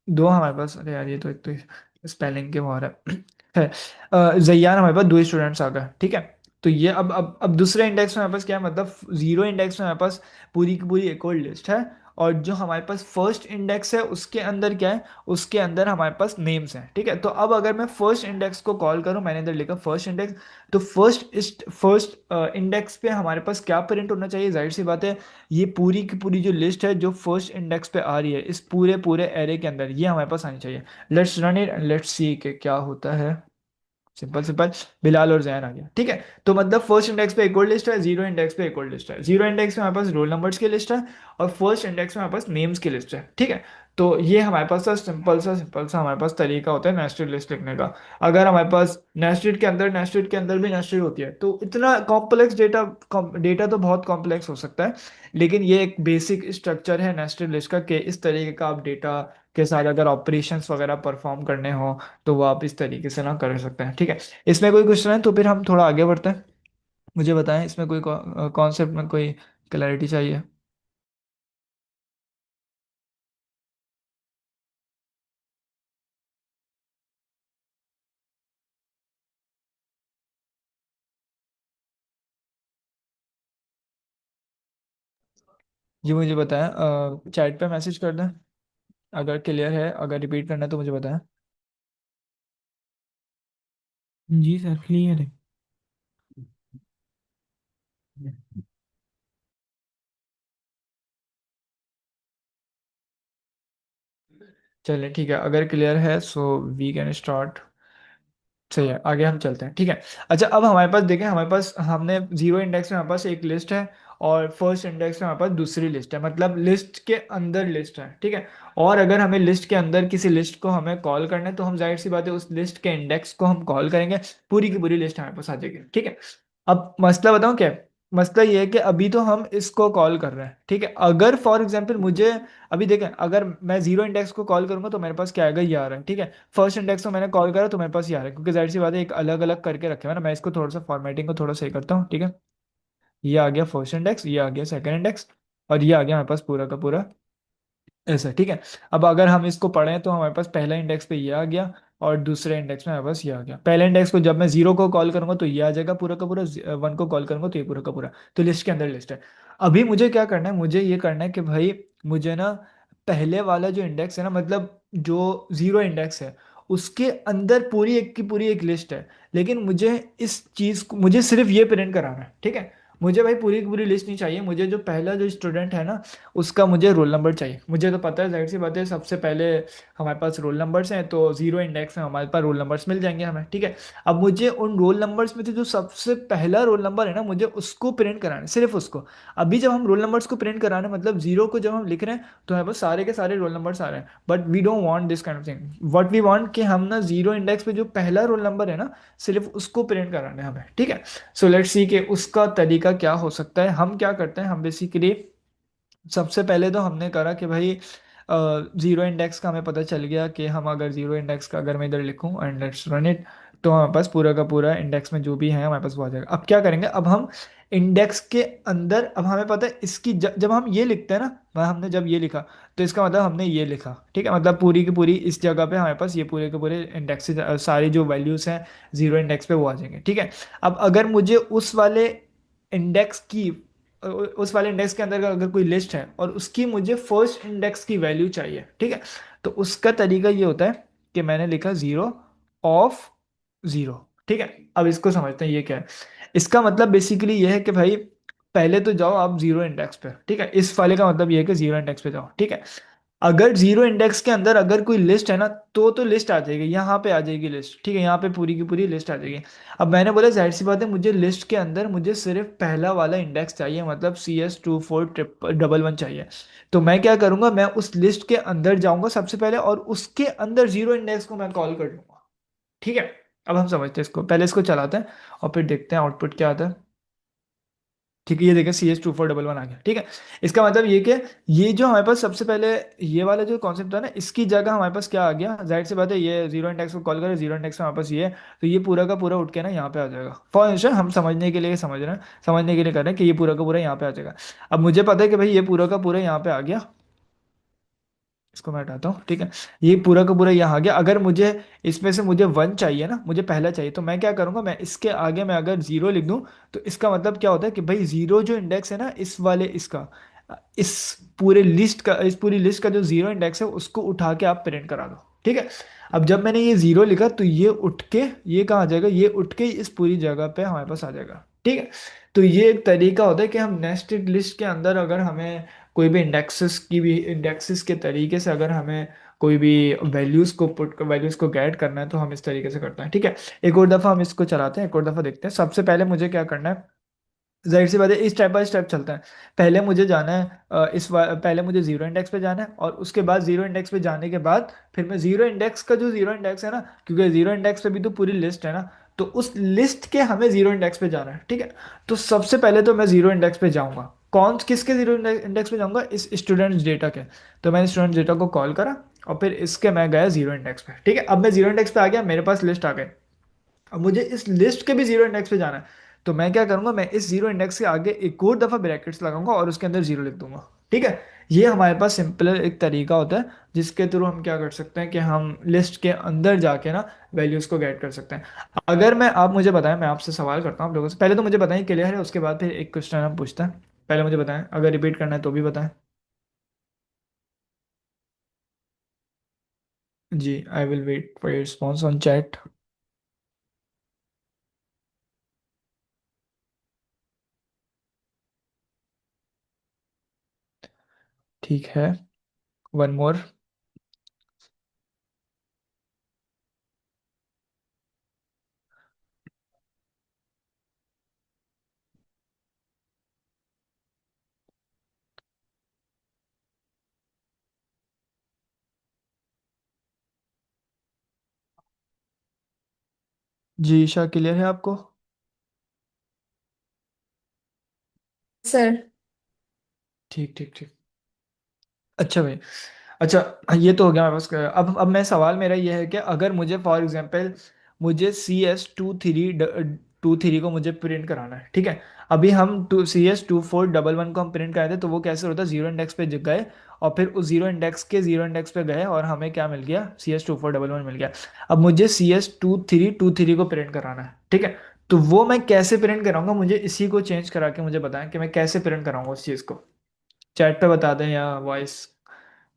S2: दो हमारे पास, अरे यार ये तो एक तो स्पेलिंग के वो है है जय्यान हमारे पास 2 स्टूडेंट्स आ गए, ठीक है। तो ये अब दूसरे इंडेक्स में हमारे पास क्या है, मतलब जीरो इंडेक्स में हमारे पास पूरी की पूरी एक और लिस्ट है, और जो हमारे पास फर्स्ट इंडेक्स है उसके अंदर क्या है, उसके अंदर हमारे पास नेम्स हैं, ठीक है। तो अब अगर मैं फर्स्ट इंडेक्स को कॉल करूं, मैंने इधर लिखा फर्स्ट इंडेक्स, तो फर्स्ट इंडेक्स पे हमारे पास क्या प्रिंट होना चाहिए, जाहिर सी बात है ये पूरी की पूरी जो लिस्ट है जो फर्स्ट इंडेक्स पे आ रही है इस पूरे पूरे एरे के अंदर, ये हमारे पास आनी चाहिए। Let's run it and let's see कि क्या होता है। सिंपल सिंपल बिलाल और जैन आ गया, ठीक है। तो मतलब फर्स्ट इंडेक्स पे एक और लिस्ट है, जीरो इंडेक्स पे एक और लिस्ट है, जीरो इंडेक्स में हमारे पास रोल नंबर्स की लिस्ट है, और फर्स्ट इंडेक्स में हमारे पास नेम्स की लिस्ट है, ठीक है। तो ये हमारे पास सिंपल सा हमारे पास तरीका होता है नेस्टेड लिस्ट लिखने का। अगर हमारे पास नेस्टेड के अंदर भी नेस्टेड होती है, तो इतना कॉम्प्लेक्स डेटा, डेटा तो बहुत कॉम्प्लेक्स हो सकता है, लेकिन ये एक बेसिक स्ट्रक्चर है नेस्टेड लिस्ट का, कि इस तरीके का आप डेटा के साथ अगर ऑपरेशंस वगैरह परफॉर्म करने हो, तो वो आप इस तरीके से ना कर सकते हैं, ठीक है। इसमें कोई क्वेश्चन है तो फिर हम थोड़ा आगे बढ़ते हैं, मुझे बताएं इसमें कोई कॉन्सेप्ट में कोई क्लैरिटी चाहिए। ये मुझे बताया, चैट पे मैसेज कर दें अगर क्लियर है, अगर रिपीट करना है तो मुझे बताएं।
S1: जी सर, क्लियर है।
S2: चलिए ठीक है, अगर क्लियर है सो वी कैन स्टार्ट। सही है, आगे हम चलते हैं, ठीक है। अच्छा, अब हमारे पास देखें, हमारे पास हमने जीरो इंडेक्स में हमारे पास एक लिस्ट है, और फर्स्ट इंडेक्स में हमारे पास दूसरी लिस्ट है, मतलब लिस्ट के अंदर लिस्ट है, ठीक है। और अगर हमें लिस्ट के अंदर किसी लिस्ट को हमें कॉल करना है तो हम जाहिर सी बात है उस लिस्ट के इंडेक्स को हम कॉल करेंगे, पूरी की पूरी लिस्ट हमारे पास आ जाएगी, ठीक है। अब मसला बताऊं क्या है? मसला ये है कि अभी तो हम इसको कॉल कर रहे हैं, ठीक है। अगर फॉर एग्जांपल मुझे, अभी देखें, अगर मैं जीरो इंडेक्स को कॉल करूंगा तो मेरे पास क्या आएगा, ये आ रहा है, ठीक है। फर्स्ट इंडेक्स को मैंने कॉल करा तो मेरे पास ये आ रहा है, क्योंकि जाहिर सी बात है एक अलग अलग करके रखे हुए हैं ना। मैं इसको थोड़ा सा फॉर्मेटिंग को थोड़ा सही करता हूँ, ठीक है। ये आ गया फर्स्ट इंडेक्स, ये आ गया सेकंड इंडेक्स, और ये आ गया हमारे पास पूरा का पूरा ऐसा, ठीक है। अब अगर हम इसको पढ़ें तो हमारे पास पहला इंडेक्स पे ये आ गया, और दूसरे इंडेक्स में हमारे पास ये आ गया। पहले इंडेक्स को जब मैं जीरो को कॉल करूंगा तो ये आ जाएगा पूरा का पूरा, वन को कॉल करूंगा तो ये पूरा का पूरा। तो लिस्ट के अंदर लिस्ट है। अभी मुझे क्या करना है, मुझे ये करना है कि भाई मुझे ना पहले वाला जो इंडेक्स है ना, मतलब जो जीरो इंडेक्स है, उसके अंदर पूरी एक की पूरी एक लिस्ट है, लेकिन मुझे इस चीज़ को, मुझे सिर्फ ये प्रिंट कराना है, ठीक है। मुझे भाई पूरी की पूरी लिस्ट नहीं चाहिए, मुझे जो पहला जो स्टूडेंट है ना, उसका मुझे रोल नंबर चाहिए। मुझे तो पता है, जाहिर सी बात है, सबसे पहले हमारे पास रोल नंबर्स हैं, तो जीरो इंडेक्स में हमारे पास रोल नंबर्स मिल जाएंगे हमें, ठीक है। अब मुझे उन रोल नंबर्स में से जो सबसे पहला रोल नंबर है ना, मुझे उसको प्रिंट कराना है, सिर्फ उसको। अभी जब हम रोल नंबर्स को प्रिंट कराना है, मतलब जीरो को जब हम लिख रहे हैं तो हमारे पास सारे के सारे रोल नंबर्स आ रहे हैं, but we don't want this kind of thing. What we want कि हम ना जीरो इंडेक्स पे जो पहला रोल नंबर है ना, सिर्फ उसको प्रिंट कराना है हमें, ठीक है। सो लेट्स सी कि उसका तरीका क्या हो सकता है। हम क्या करते हैं, हम बेसिकली सबसे पहले तो हमने करा कि भाई जीरो इंडेक्स का हमें पता चल गया कि हम अगर जीरो इंडेक्स का अगर मैं इधर लिखूं एंड लेट्स रन इट, तो हमारे पास पूरा का पूरा इंडेक्स में जो भी है हमारे पास वो आ जाएगा। अब क्या करेंगे, अब हम इंडेक्स के अंदर, अब हमें पता है इसकी जब हम ये लिखते हैं ना, हमने जब ये लिखा तो इसका मतलब हमने ये लिखा, ठीक है। मतलब पूरी की पूरी इस जगह पे हमारे पास ये पूरे के पूरे इंडेक्स, सारी जो वैल्यूज हैं जीरो इंडेक्स पे वो आ जाएंगे, ठीक है। अब अगर मुझे इंडेक्स की उस वाले इंडेक्स के अंदर का अगर कोई लिस्ट है और उसकी मुझे फर्स्ट इंडेक्स की वैल्यू चाहिए, ठीक है, तो उसका तरीका ये होता है कि मैंने लिखा जीरो ऑफ जीरो, ठीक है। अब इसको समझते हैं ये क्या है। इसका मतलब बेसिकली ये है कि भाई पहले तो जाओ आप जीरो इंडेक्स पे, ठीक है। इस वाले का मतलब ये है कि जीरो इंडेक्स पे जाओ, ठीक है। अगर जीरो इंडेक्स के अंदर अगर कोई लिस्ट है ना, तो लिस्ट आ जाएगी, यहाँ पे आ जाएगी लिस्ट, ठीक है। यहाँ पे पूरी की पूरी लिस्ट आ जाएगी। अब मैंने बोला जाहिर सी बात है, मुझे लिस्ट के अंदर मुझे सिर्फ पहला वाला इंडेक्स चाहिए, मतलब CS2411 चाहिए। तो मैं क्या करूंगा, मैं उस लिस्ट के अंदर जाऊंगा सबसे पहले, और उसके अंदर जीरो इंडेक्स को मैं कॉल कर लूंगा, ठीक है। अब हम समझते हैं इसको, पहले इसको चलाते हैं और फिर देखते हैं आउटपुट क्या आता है, ठीक है। ये देखिए CS2411 आ गया, ठीक है। इसका मतलब ये कि ये जो हमारे पास सबसे पहले ये वाला जो कॉन्सेप्ट था ना, इसकी जगह हमारे पास क्या आ गया, जाहिर सी बात है ये जीरो इंडेक्स को कॉल करें, जीरो इंडेक्स में हमारे पास ये है, तो ये पूरा का पूरा उठ के ना यहाँ पे आ जाएगा। फॉर इंस्टेंस हम समझने के लिए समझ रहे हैं, समझने के लिए कर रहे हैं कि ये पूरा का पूरा यहाँ पे आ जाएगा। अब मुझे पता है कि भाई ये पूरा का पूरा यहाँ पे आ गया, इसको मैं हटाता हूँ, ठीक है। ये पूरा का पूरा यहाँ आ गया। अगर मुझे इसमें से मुझे वन चाहिए ना, मुझे पहला चाहिए, तो मैं क्या करूंगा, मैं इसके आगे मैं अगर जीरो लिख दूं, तो इसका मतलब क्या होता है कि भाई जीरो जो इंडेक्स है ना, इस वाले इसका, इस पूरे लिस्ट का, इस पूरी लिस्ट का जो जीरो इंडेक्स है उसको उठा के आप प्रिंट करा दो, ठीक है। अब जब मैंने ये जीरो लिखा तो ये उठ के, ये कहाँ आ जाएगा, ये उठ के इस पूरी जगह पे हमारे पास आ जाएगा, ठीक है। तो ये एक तरीका होता है कि हम नेस्टेड लिस्ट के अंदर अगर हमें कोई भी इंडेक्सेस के तरीके से अगर हमें कोई भी वैल्यूज को गेट करना है तो हम इस तरीके से करते हैं, ठीक है। एक और दफ़ा हम इसको चलाते हैं, एक और दफ़ा देखते हैं। सबसे पहले मुझे क्या करना है, जाहिर सी बात है इस स्टेप बाय स्टेप चलता है। पहले मुझे जाना है, पहले मुझे जीरो इंडेक्स पे जाना है, और उसके बाद जीरो इंडेक्स पे जाने के बाद फिर मैं जीरो इंडेक्स का जो जीरो इंडेक्स है ना, क्योंकि जीरो इंडेक्स पे भी तो पूरी लिस्ट है ना, तो उस लिस्ट के हमें जीरो इंडेक्स पे जाना है, ठीक है। तो सबसे पहले तो मैं जीरो इंडेक्स पे जाऊंगा, कौन किसके जीरो इंडेक्स पे जाऊंगा, इस स्टूडेंट्स डेटा के। तो मैंने स्टूडेंट डेटा को कॉल करा और फिर इसके मैं गया जीरो इंडेक्स पे, ठीक है। अब मैं जीरो इंडेक्स पे आ गया, मेरे पास लिस्ट आ गई। अब मुझे इस लिस्ट के भी जीरो इंडेक्स पे जाना है, तो मैं क्या करूंगा, मैं इस जीरो इंडेक्स के आगे एक और दफा ब्रैकेट्स लगाऊंगा और उसके अंदर जीरो लिख दूंगा, ठीक है। ये हमारे पास सिंपल एक तरीका होता है जिसके थ्रू हम क्या कर सकते हैं कि हम लिस्ट के अंदर जाके ना वैल्यूज को गेट कर सकते हैं। अगर मैं, आप मुझे बताएं, मैं आपसे सवाल करता हूँ आप लोगों से, पहले तो मुझे बताएं क्लियर है, उसके बाद फिर एक क्वेश्चन हम पूछते हैं। पहले मुझे बताएं, अगर रिपीट करना है तो भी बताएं। जी, I will wait for your response on chat. ठीक है, वन मोर। जी ईशा, क्लियर है आपको?
S3: सर।
S2: ठीक ठीक ठीक। अच्छा भाई, अच्छा ये तो हो गया मेरे पास। अब मैं सवाल मेरा ये है कि अगर मुझे फॉर एग्जांपल मुझे CS 23 को मुझे प्रिंट कराना है, ठीक है। अभी हम CS 2411 को हम प्रिंट कराए थे, तो वो कैसे होता है, जीरो इंडेक्स पे गए और फिर उस जीरो इंडेक्स पे गए और हमें क्या मिल गया, CS 2411 मिल गया। अब मुझे CS 2323 को प्रिंट कराना है, ठीक है। तो वो मैं कैसे प्रिंट कराऊंगा, मुझे इसी को चेंज करा के मुझे बताएं कि मैं कैसे प्रिंट कराऊंगा उस चीज़ को। चैट पे बता दें या वॉइस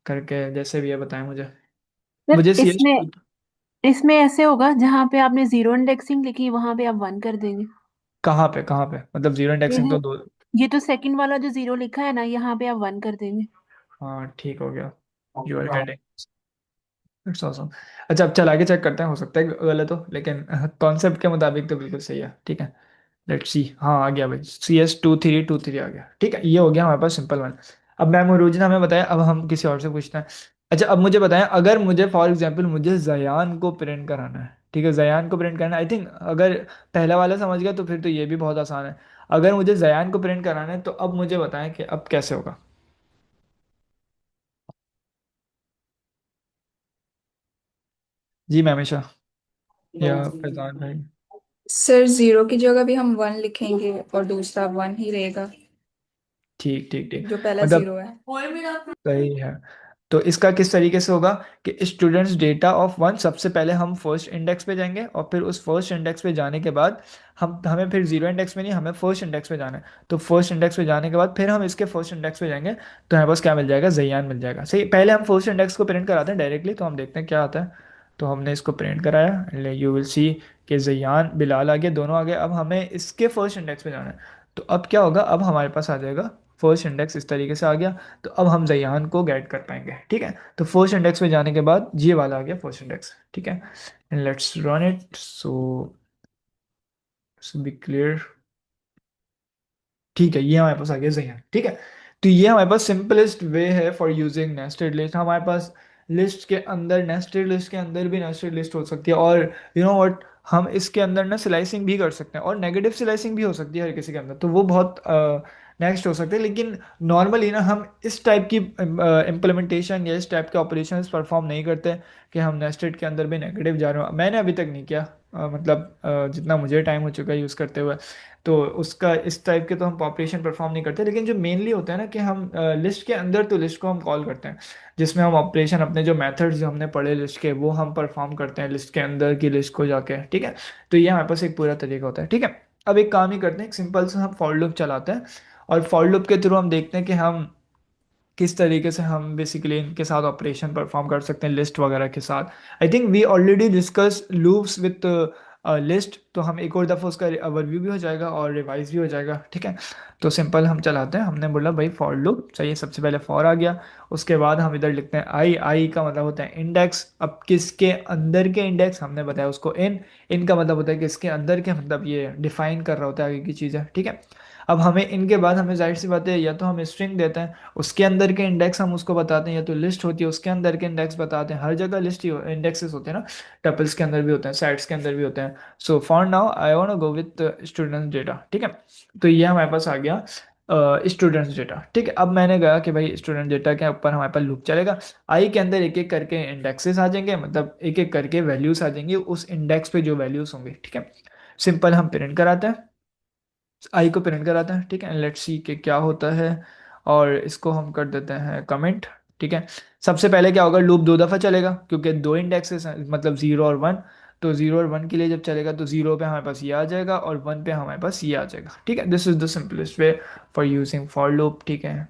S2: करके, जैसे भी है बताएं मुझे।
S3: सर
S2: मुझे सी एच
S3: इसमें इसमें ऐसे होगा जहां पे आपने जीरो इंडेक्सिंग लिखी वहां पे आप वन कर देंगे।
S2: कहाँ पे मतलब जीरो
S3: ये
S2: इंडेक्सिंग
S3: जो
S2: तो दो।
S3: ये तो सेकंड वाला जो जीरो लिखा है ना, यहाँ पे आप वन कर देंगे।
S2: हाँ ठीक हो गया, you are getting, it's awesome. अच्छा अब चल आगे चेक करते हैं, हो सकता है गलत हो, लेकिन कॉन्सेप्ट के मुताबिक तो बिल्कुल सही है, ठीक है। लेट्स सी, हाँ आ गया भाई, CS 2323 आ गया, ठीक है। ये हो गया हमारे पास सिंपल वन। अब मैम रोज ने हमें बताया, अब हम किसी और से पूछते हैं। अच्छा अब मुझे बताएं, अगर मुझे फॉर एग्जांपल मुझे जयान को प्रिंट कराना है, ठीक है, जयान को प्रिंट करना है, आई थिंक अगर पहला वाला समझ गया तो फिर तो ये भी बहुत आसान है। अगर मुझे जयान को प्रिंट कराना है तो अब मुझे बताएं कि अब कैसे होगा। जी मैम हमेशा, या फैजान भाई।
S3: सर जीरो की जगह भी हम वन लिखेंगे और दूसरा वन ही रहेगा,
S2: ठीक ठीक ठीक।
S3: जो पहला
S2: मतलब
S3: जीरो है।
S2: सही है। तो इसका किस तरीके से होगा कि स्टूडेंट्स डेटा ऑफ वन, सबसे पहले हम फर्स्ट इंडेक्स पे जाएंगे और फिर उस फर्स्ट इंडेक्स पे जाने के बाद हमें फिर जीरो इंडेक्स में नहीं, हमें फर्स्ट इंडेक्स पे जाना है। तो फर्स्ट इंडेक्स पे जाने के बाद फिर हम इसके फर्स्ट इंडेक्स पे जाएंगे, तो हमें पास क्या मिल जाएगा, जयान मिल जाएगा। सही, पहले हम फर्स्ट इंडेक्स को प्रिंट कराते हैं डायरेक्टली, तो हम देखते हैं क्या आता है। तो हमने इसको प्रिंट कराया, यू विल सी कि जयान बिलाल आ गए, दोनों आ गए। अब हमें इसके फर्स्ट इंडेक्स पे जाना है, तो अब क्या होगा, अब हमारे पास आ जाएगा फर्स्ट इंडेक्स इस तरीके से आ गया। तो अब हम जयान को गेट कर पाएंगे, ठीक है। तो फर्स्ट इंडेक्स पे जाने के बाद ये वाला आ गया फर्स्ट इंडेक्स, ठीक है। And let's run it, so be clear. ठीक है, ये हमारे पास आ गया जयान, ठीक है। तो ये हमारे पास सिंपलेस्ट वे है फॉर यूजिंग नेस्टेड लिस्ट। हमारे पास लिस्ट के अंदर, नेस्टेड लिस्ट के अंदर भी नेस्टेड लिस्ट हो सकती है, और यू नो व्हाट, हम इसके अंदर ना स्लाइसिंग भी कर सकते हैं और नेगेटिव स्लाइसिंग भी हो सकती है हर किसी के अंदर, तो वो बहुत नेक्स्ट हो सकते हैं। लेकिन नॉर्मली ना हम इस टाइप की इम्प्लीमेंटेशन या इस टाइप के ऑपरेशंस परफॉर्म नहीं करते कि हम नेस्टेड के अंदर भी नेगेटिव जा रहे हो। मैंने अभी तक नहीं किया, मतलब जितना मुझे टाइम हो चुका है यूज़ करते हुए, तो उसका इस टाइप के तो हम ऑपरेशन परफॉर्म नहीं करते। लेकिन जो मेनली होता है ना कि हम लिस्ट के अंदर तो लिस्ट को हम कॉल करते हैं, जिसमें हम ऑपरेशन अपने जो मेथड्स जो हमने पढ़े लिस्ट के, वो हम परफॉर्म करते हैं लिस्ट के अंदर की लिस्ट को जाके, ठीक है। तो ये हमारे पास एक पूरा तरीका होता है, ठीक है। अब एक काम ही करते हैं, एक सिंपल से हम फॉर लूप चलाते हैं और फॉर लूप के थ्रू हम देखते हैं कि हम किस तरीके से हम बेसिकली इनके साथ ऑपरेशन परफॉर्म कर सकते हैं लिस्ट वगैरह के साथ। I think we already discuss loops with list, तो हम एक और दफ़ा उसका ओवरव्यू भी हो जाएगा और रिवाइज भी हो जाएगा, ठीक है। तो सिंपल हम चलाते हैं, हमने बोला भाई फॉर लूप चाहिए, सबसे पहले फॉर आ गया। उसके बाद हम इधर लिखते हैं आई, आई का मतलब होता है इंडेक्स। अब किसके अंदर के इंडेक्स, हमने बताया उसको इन, इन का मतलब होता है किसके अंदर के, मतलब ये डिफाइन कर रहा होता है आगे की चीज़ें, ठीक है। अब हमें इनके बाद हमें जाहिर सी बात है, या तो हम स्ट्रिंग देते हैं, उसके अंदर के इंडेक्स हम उसको बताते हैं, या तो लिस्ट होती है उसके अंदर के इंडेक्स बताते हैं। हर जगह लिस्ट इंडेक्सेस होते हैं ना, टपल्स के अंदर भी होते हैं, साइट्स के अंदर भी होते हैं। So for now I want to go with students data, ठीक है। तो ये हमारे पास आ गया स्टूडेंट्स डेटा, ठीक है। अब मैंने कहा कि भाई स्टूडेंट डेटा के ऊपर हमारे पास लूप चलेगा, आई के अंदर एक एक करके इंडेक्सेस आ जाएंगे, मतलब एक एक करके वैल्यूज आ जाएंगी उस इंडेक्स पे जो वैल्यूज होंगे, ठीक है। सिंपल हम प्रिंट कराते हैं, आई को प्रिंट कराते हैं, ठीक है। लेट्स सी कि क्या होता है, और इसको हम कर देते हैं कमेंट, ठीक है। सबसे पहले क्या होगा, लूप दो दफ़ा चलेगा क्योंकि दो इंडेक्सेस हैं, मतलब जीरो और वन। तो 0 और 1 के लिए जब चलेगा तो 0 पे हमारे पास ये आ जाएगा और 1 पे हमारे पास ये आ जाएगा। ठीक है, this is the simplest way for using for loop. ठीक है,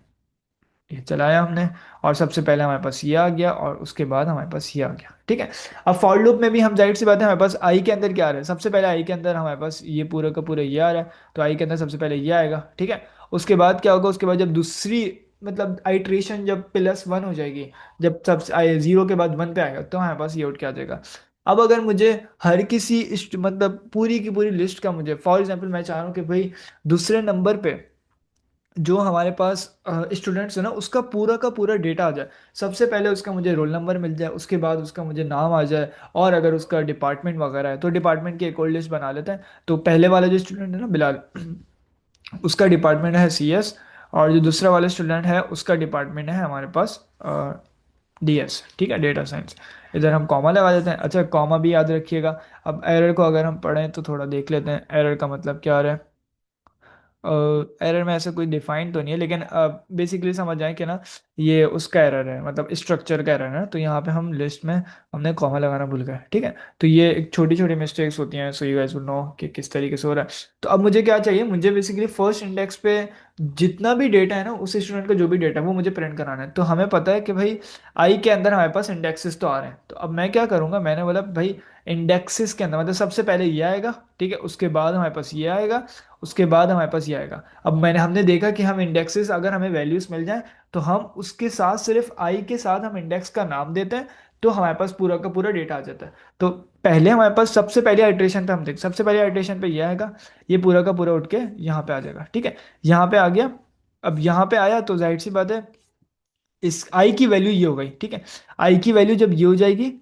S2: ये चलाया हमने और सबसे पहले हमारे पास ये आ गया और उसके बाद हमारे पास ये आ गया। ठीक है, अब फॉर लूप में भी हम जाहिर सी बात है, हमारे पास आई के अंदर क्या आ रहा है, सबसे पहले आई के अंदर हमारे पास ये पूरा का पूरा ये आ रहा है, तो आई के अंदर सबसे पहले ये आएगा। ठीक है, उसके बाद क्या होगा, उसके बाद जब दूसरी मतलब आइट्रेशन जब +1 हो जाएगी, जब सब 0 के बाद 1 पे आएगा तो हमारे पास ये उठ के आ जाएगा। अब अगर मुझे हर किसी मतलब पूरी की पूरी लिस्ट का, मुझे फॉर एग्जाम्पल मैं चाह रहा हूँ कि भाई दूसरे नंबर पे जो हमारे पास स्टूडेंट्स है ना उसका पूरा का पूरा डेटा आ जाए, सबसे पहले उसका मुझे रोल नंबर मिल जाए, उसके बाद उसका मुझे नाम आ जाए, और अगर उसका डिपार्टमेंट वगैरह है तो डिपार्टमेंट की एक और लिस्ट बना लेते हैं। तो पहले वाला जो स्टूडेंट है ना बिलाल, उसका डिपार्टमेंट है CS, और जो दूसरा वाला स्टूडेंट है उसका डिपार्टमेंट है हमारे पास DS। ठीक है, डेटा साइंस। इधर हम कॉमा लगा देते हैं। अच्छा, कॉमा भी याद रखिएगा। अब एरर को अगर हम पढ़ें तो थोड़ा देख लेते हैं एरर का मतलब क्या आ रहा है। एरर में ऐसे कोई डिफाइन तो नहीं है, लेकिन बेसिकली समझ जाए कि ना ये उसका एरर है, मतलब स्ट्रक्चर का एरर है। तो यहाँ पे हम लिस्ट में हमने कॉमा लगाना भूल गए। ठीक है, तो ये एक छोटी छोटी मिस्टेक्स होती हैं, so you guys will know कि किस तरीके से हो रहा है। तो अब मुझे क्या चाहिए, मुझे बेसिकली फर्स्ट इंडेक्स पे जितना भी डेटा है ना, उस स्टूडेंट का जो भी डेटा है वो मुझे प्रिंट कराना है। तो हमें पता है कि भाई आई के अंदर हमारे पास इंडेक्सेस तो आ रहे हैं, तो अब मैं क्या करूँगा, मैंने बोला भाई इंडेक्सेस के अंदर मतलब सबसे पहले ये आएगा। ठीक है, उसके बाद हमारे पास ये आएगा, उसके बाद हमारे पास ये आएगा। अब हमने देखा कि हम इंडेक्सेस अगर हमें वैल्यूज मिल जाए तो हम उसके साथ सिर्फ आई के साथ हम इंडेक्स का नाम देते हैं, तो हमारे पास पूरा का पूरा डेटा आ जाता है। तो पहले हमारे पास सबसे पहले आइट्रेशन पे हम देख, सबसे पहले आइट्रेशन पे ये आएगा, ये पूरा का पूरा उठ के यहाँ पे आ जाएगा। ठीक है, यहाँ पे आ गया। अब यहाँ पे आया तो जाहिर सी बात है इस आई की वैल्यू ये हो गई। ठीक है, आई की वैल्यू जब ये हो जाएगी,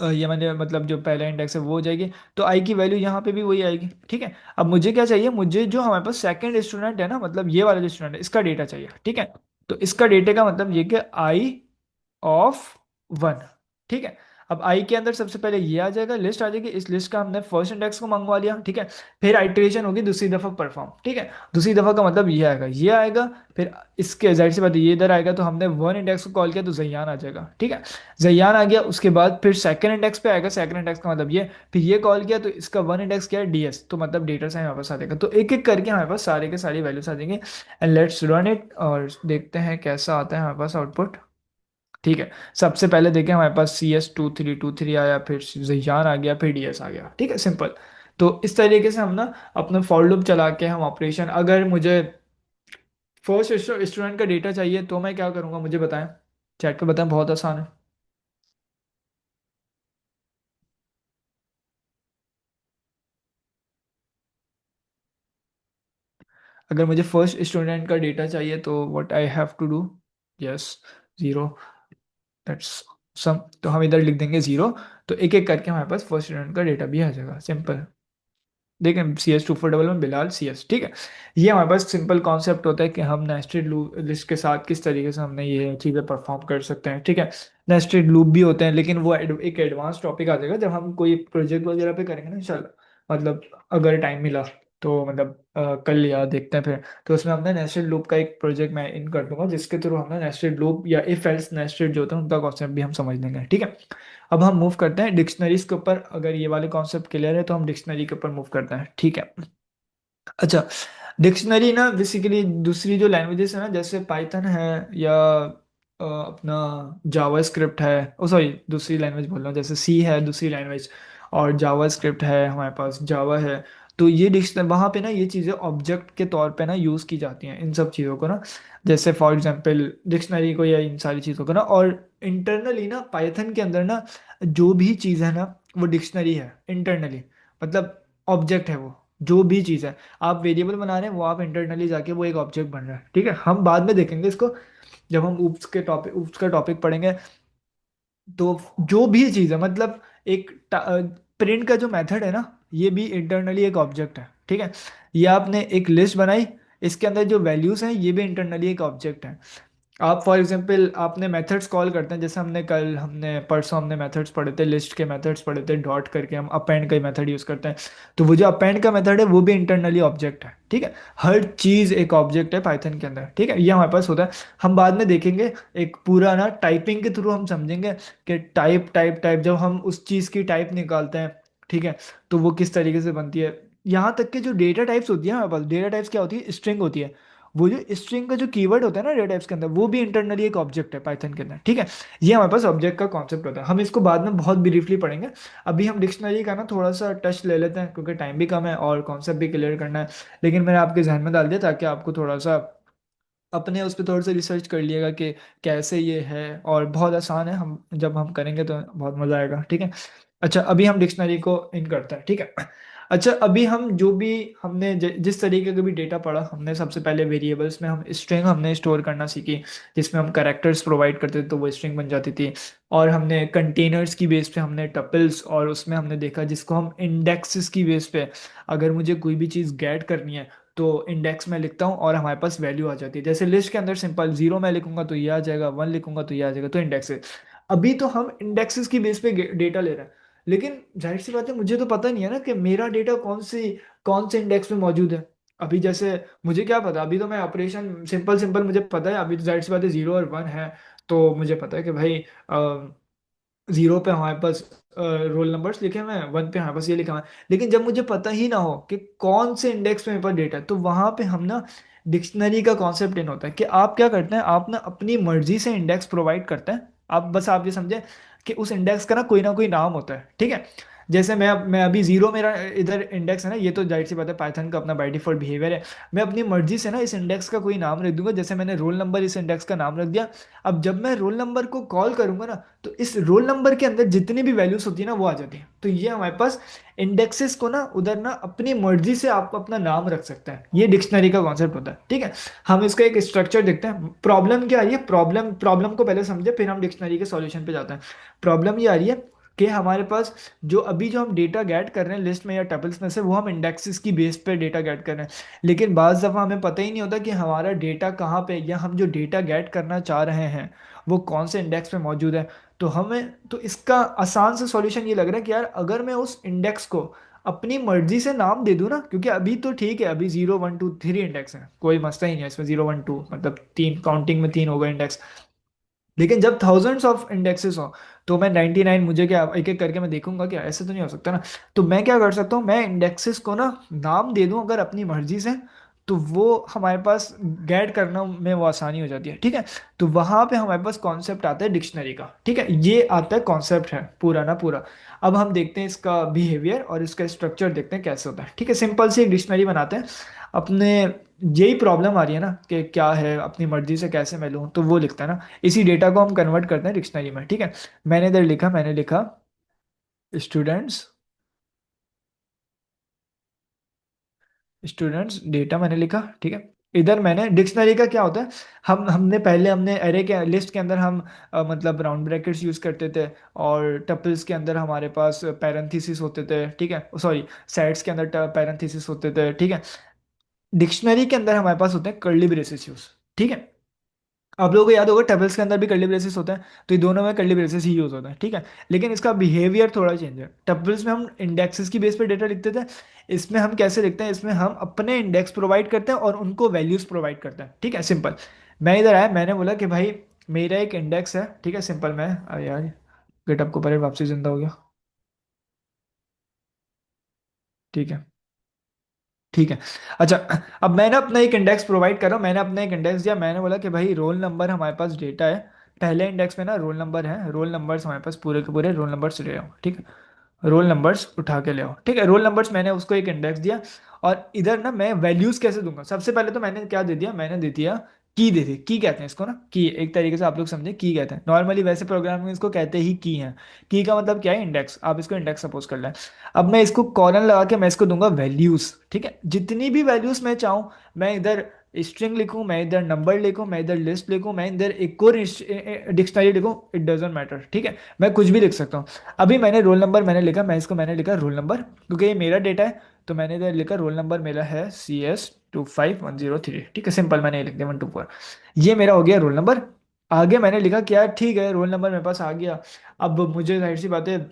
S2: ये मैंने मतलब जो पहला इंडेक्स है वो हो जाएगी, तो आई की वैल्यू यहाँ पे भी वही आएगी। ठीक है, अब मुझे क्या चाहिए, मुझे जो हमारे पास सेकंड स्टूडेंट है ना, मतलब ये वाला जो स्टूडेंट है इसका डेटा चाहिए। ठीक है, तो इसका डेटा का मतलब ये कि I ऑफ 1। ठीक है, अब आई के अंदर सबसे पहले ये आ जाएगा, लिस्ट आ जाएगी, इस लिस्ट का हमने फर्स्ट इंडेक्स को मंगवा लिया। ठीक है, फिर आइट्रेशन होगी दूसरी दफा परफॉर्म। ठीक है, दूसरी दफा का मतलब ये आएगा, ये आएगा, फिर इसके जाहिर सी बात है ये इधर आएगा, तो हमने 1 इंडेक्स को कॉल किया तो जैयान आ जाएगा। ठीक है, जैयान आ गया, उसके बाद फिर सेकंड इंडेक्स पे आएगा, सेकंड इंडेक्स का मतलब ये, फिर ये कॉल किया तो इसका 1 इंडेक्स क्या है, DS, तो मतलब डेटा से हमारे पास आ जाएगा। तो एक एक करके हमारे पास सारे के सारी वैल्यूज आ जाएंगे। एंड लेट्स रन इट और देखते हैं कैसा आता है हमारे पास आउटपुट। ठीक है, सबसे पहले देखें हमारे पास CS2323 आया, फिर जैयान आ गया, फिर DS आ गया। ठीक है, सिंपल। तो इस तरीके से हम ना अपना फॉर लूप चला के हम ऑपरेशन, अगर मुझे फर्स्ट स्टूडेंट का डेटा चाहिए तो मैं क्या करूंगा मुझे बताएं, चैट पे बताएं, बहुत आसान है। अगर मुझे फर्स्ट स्टूडेंट का डेटा चाहिए तो what I have to do, yes 0, that's some, तो हम इधर लिख देंगे 0। तो एक एक करके हमारे पास फर्स्ट स्टूडेंट का डेटा भी आ जाएगा, सिंपल। देखें CS2411 बिलाल CS। ठीक है, ये हमारे पास सिंपल कॉन्सेप्ट होता है कि हम नेस्टेड लिस्ट के साथ किस तरीके से हमने ये चीज़ें परफॉर्म कर सकते हैं। ठीक है, नेस्टेड लूप भी होते हैं, लेकिन वो एक एडवांस टॉपिक आ जाएगा जब हम कोई प्रोजेक्ट वगैरह पे करेंगे ना इंशाल्लाह, मतलब अगर टाइम मिला तो मतलब कल या देखते हैं फिर, तो उसमें हमने नेस्टेड लूप का एक प्रोजेक्ट मैं इन कर दूंगा जिसके थ्रू हमने नेस्टेड लूप या इफ एल्स नेस्टेड जो होता है उनका कॉन्सेप्ट भी हम समझ लेंगे। ठीक है, अब हम मूव करते हैं डिक्शनरीज के ऊपर। अगर ये वाले कॉन्सेप्ट क्लियर है तो हम डिक्शनरी के ऊपर मूव करते हैं। ठीक है, अच्छा, डिक्शनरी ना बेसिकली दूसरी जो लैंग्वेजेस है ना, जैसे पाइथन है या अपना जावा स्क्रिप्ट है, ओ सॉरी दूसरी लैंग्वेज बोल रहा हूँ, जैसे सी है दूसरी लैंग्वेज, और जावा स्क्रिप्ट है हमारे पास, जावा है। तो ये डिक्शनरी वहाँ पे ना ये चीज़ें ऑब्जेक्ट के तौर पे ना यूज़ की जाती हैं इन सब चीज़ों को ना, जैसे फॉर एग्जांपल डिक्शनरी को या इन सारी चीज़ों को ना। और इंटरनली ना पाइथन के अंदर ना जो भी चीज़ है ना वो डिक्शनरी है इंटरनली, मतलब ऑब्जेक्ट है वो, जो भी चीज़ है आप वेरिएबल बना रहे हैं वो आप इंटरनली जाके वो एक ऑब्जेक्ट बन रहा है। ठीक है, हम बाद में देखेंगे इसको जब हम ऊप्स का टॉपिक पढ़ेंगे। तो जो भी चीज़ है मतलब एक प्रिंट का जो मेथड है ना ये भी इंटरनली एक ऑब्जेक्ट है। ठीक है, ये आपने एक लिस्ट बनाई, इसके अंदर जो वैल्यूज हैं ये भी इंटरनली एक ऑब्जेक्ट है। आप फॉर एग्जांपल आपने मेथड्स कॉल करते हैं, जैसे हमने परसों हमने मेथड्स पढ़े थे, लिस्ट के मेथड्स पढ़े थे, डॉट करके हम अपेंड का मेथड यूज करते हैं। तो वो जो अपेंड का मेथड है वो भी इंटरनली ऑब्जेक्ट है, ठीक है। हर चीज एक ऑब्जेक्ट है पाइथन के अंदर, ठीक है, ये हमारे पास होता है। हम बाद में देखेंगे एक पूरा ना टाइपिंग के थ्रू हम समझेंगे कि टाइप टाइप टाइप जब हम उस चीज की टाइप निकालते हैं, ठीक है, तो वो किस तरीके से बनती है। यहाँ तक कि जो डेटा टाइप्स होती है हमारे पास, डेटा टाइप्स क्या होती है, स्ट्रिंग होती है। वो जो स्ट्रिंग का जो कीवर्ड होता है ना डेटा टाइप्स के अंदर, वो भी इंटरनली एक ऑब्जेक्ट है पाइथन के अंदर, ठीक है। ये हमारे पास ऑब्जेक्ट का कॉन्सेप्ट होता है, हम इसको बाद में बहुत ब्रीफली पढ़ेंगे। अभी हम डिक्शनरी का ना थोड़ा सा टच ले लेते हैं, क्योंकि टाइम भी कम है और कॉन्सेप्ट भी क्लियर करना है। लेकिन मैंने आपके जहन में डाल दिया ताकि आपको थोड़ा सा अपने उस पर थोड़ा सा रिसर्च कर लिएगा कि कैसे ये है, और बहुत आसान है, हम जब हम करेंगे तो बहुत मजा आएगा, ठीक है। अच्छा, अभी हम डिक्शनरी को इन करते हैं, ठीक है। अच्छा, अभी हम जो भी हमने जिस तरीके का भी डेटा पढ़ा, हमने सबसे पहले वेरिएबल्स में हम स्ट्रिंग हमने स्टोर करना सीखी, जिसमें हम कैरेक्टर्स प्रोवाइड करते थे तो वो स्ट्रिंग बन जाती थी। और हमने कंटेनर्स की बेस पे हमने टपल्स, और उसमें हमने देखा जिसको हम इंडेक्सेस की बेस पे, अगर मुझे कोई भी चीज़ गेट करनी है तो इंडेक्स में लिखता हूँ और हमारे पास वैल्यू आ जाती है। जैसे लिस्ट के अंदर सिंपल जीरो मैं लिखूंगा तो ये आ जाएगा, वन लिखूंगा तो ये आ जाएगा, तो इंडेक्स है। अभी तो हम इंडेक्सेस की बेस पे डेटा ले रहे हैं, लेकिन जाहिर सी बात है मुझे तो पता नहीं है ना कि मेरा डेटा कौन से इंडेक्स में मौजूद है। अभी जैसे मुझे क्या पता, अभी तो मैं ऑपरेशन सिंपल सिंपल मुझे पता है, अभी तो जाहिर सी बात है जीरो और वन है। तो मुझे पता है कि भाई जीरो पे हमारे पास रोल नंबर्स लिखे हुए हैं, वन पे हमारे पास ये लिखा हुआ है। लेकिन जब मुझे पता ही ना हो कि कौन से इंडेक्स पे मेरे पास डेटा है, तो वहां पे हम ना डिक्शनरी का कॉन्सेप्ट इन होता है कि आप क्या करते हैं, आप ना अपनी मर्जी से इंडेक्स प्रोवाइड करते हैं। आप ये समझे कि उस इंडेक्स का ना कोई नाम होता है, ठीक है। जैसे मैं अभी जीरो मेरा इधर इंडेक्स है ना, ये तो जाहिर सी बात है पाइथन का अपना बाय डिफॉल्ट बिहेवियर है। मैं अपनी मर्जी से ना इस इंडेक्स का कोई नाम रख दूंगा, जैसे मैंने रोल नंबर इस इंडेक्स का नाम रख दिया। अब जब मैं रोल नंबर को कॉल करूंगा ना, तो इस रोल नंबर के अंदर जितनी भी वैल्यूज होती है ना वो आ जाती है। तो ये हमारे पास इंडेक्सेस को ना उधर ना अपनी मर्जी से आप अपना नाम रख सकते हैं, ये डिक्शनरी का कॉन्सेप्ट होता है, ठीक है। हम इसका एक स्ट्रक्चर देखते हैं। प्रॉब्लम क्या आ रही है, प्रॉब्लम प्रॉब्लम को पहले समझे फिर हम डिक्शनरी के सॉल्यूशन पे जाते हैं। प्रॉब्लम ये आ रही है कि हमारे पास जो हम डेटा गेट कर रहे हैं लिस्ट में या टपल्स में से, वो हम इंडेक्सेस की बेस पे डेटा गेट कर रहे हैं। लेकिन बाज़ दफ़ा हमें पता ही नहीं होता कि हमारा डेटा कहाँ पे, या हम जो डेटा गेट करना चाह रहे हैं वो कौन से इंडेक्स पे मौजूद है। तो हमें तो इसका आसान सा सॉल्यूशन ये लग रहा है कि यार अगर मैं उस इंडेक्स को अपनी मर्जी से नाम दे दूं ना, क्योंकि अभी तो ठीक है, अभी zero one two three index है, कोई मसला ही नहीं है इसमें, जीरो वन टू मतलब तीन, काउंटिंग में तीन हो गए इंडेक्स। लेकिन जब थाउजेंड्स ऑफ इंडेक्सेस हो, तो मैं 99 मुझे क्या एक एक करके मैं देखूंगा, क्या ऐसे तो नहीं हो सकता ना। तो मैं क्या कर सकता हूँ, मैं इंडेक्सेस को ना नाम दे दूं अगर अपनी मर्जी से, तो वो हमारे पास गेट करना में वो आसानी हो जाती है, ठीक है। तो वहां पे हमारे पास कॉन्सेप्ट आता है डिक्शनरी का, ठीक है, ये आता है कॉन्सेप्ट है पूरा ना पूरा। अब हम देखते हैं इसका बिहेवियर और इसका स्ट्रक्चर देखते हैं कैसे होता है, ठीक है। सिंपल सी एक डिक्शनरी बनाते हैं अपने। यही प्रॉब्लम आ रही है ना कि क्या है, अपनी मर्जी से कैसे मैं लूँ, तो वो लिखता है ना, इसी डेटा को हम कन्वर्ट करते हैं डिक्शनरी में, ठीक है। मैंने लिखा स्टूडेंट्स, स्टूडेंट्स डेटा मैंने लिखा, ठीक है। इधर मैंने डिक्शनरी का क्या होता है, हमने एरे के लिस्ट के अंदर हम मतलब राउंड ब्रैकेट्स यूज करते थे, और टपल्स के अंदर हमारे पास पैरेंथेसिस होते थे, ठीक है, सॉरी, सेट्स के अंदर पैरेंथेसिस होते थे, ठीक है। डिक्शनरी के अंदर हमारे पास होते हैं कर्ली ब्रेसेस यूज, ठीक है। आप लोगों को याद होगा टेबल्स के अंदर भी कर्ली ब्रेसेस होता है, तो ये दोनों में कर्ली ब्रेसेस ही यूज होता है, ठीक है। लेकिन इसका बिहेवियर थोड़ा चेंज है। टेबल्स में हम इंडेक्सेस की बेस पे डेटा लिखते थे, इसमें हम कैसे लिखते हैं, इसमें हम अपने इंडेक्स प्रोवाइड करते हैं और उनको वैल्यूज प्रोवाइड करते हैं, ठीक है, सिंपल। मैं इधर आया, मैंने बोला कि भाई मेरा एक इंडेक्स है, ठीक है, सिंपल। मैं अरे यार गेटअप को परे वापसी जिंदा हो गया, ठीक है, ठीक है। अच्छा, अब मैंने अपना एक इंडेक्स प्रोवाइड करा, मैंने अपना एक इंडेक्स दिया, मैंने बोला कि भाई रोल नंबर हमारे पास डेटा है, पहले इंडेक्स में ना रोल नंबर है, रोल नंबर्स हमारे पास पूरे के पूरे रोल नंबर्स ले आओ, ठीक है, रोल नंबर्स उठा के ले आओ, ठीक है। रोल नंबर्स मैंने उसको एक इंडेक्स दिया। और इधर ना मैं वैल्यूज कैसे दूंगा, सबसे पहले तो मैंने क्या दे दिया, मैंने दे दिया की, दे दी, की कहते हैं इसको ना, की एक तरीके से आप लोग समझे की कहते हैं, नॉर्मली वैसे प्रोग्राम में इसको कहते ही की है। की का मतलब क्या है, इंडेक्स, आप इसको इंडेक्स सपोज कर लें। अब मैं इसको कॉलन लगा के मैं इसको दूंगा वैल्यूज, ठीक है, जितनी भी वैल्यूज मैं चाहूँ मैं इधर स्ट्रिंग लिखूं, मैं इधर नंबर लिखूं, मैं इधर लिस्ट लिखूं, मैं इधर एक और डिक्शनरी लिखूं, इट डजेंट मैटर, ठीक है, मैं कुछ भी लिख सकता हूँ। अभी मैंने रोल नंबर मैंने लिखा, मैंने लिखा रोल नंबर, क्योंकि ये मेरा डेटा है, तो मैंने इधर लिखा रोल नंबर मेरा है CS 25103, ठीक है, सिंपल, मैंने ये लिख दिया 124। ये मेरा हो गया रोल नंबर। आगे मैंने लिखा क्या, ठीक है रोल नंबर मेरे पास आ गया। अब मुझे जाहिर सी बात है,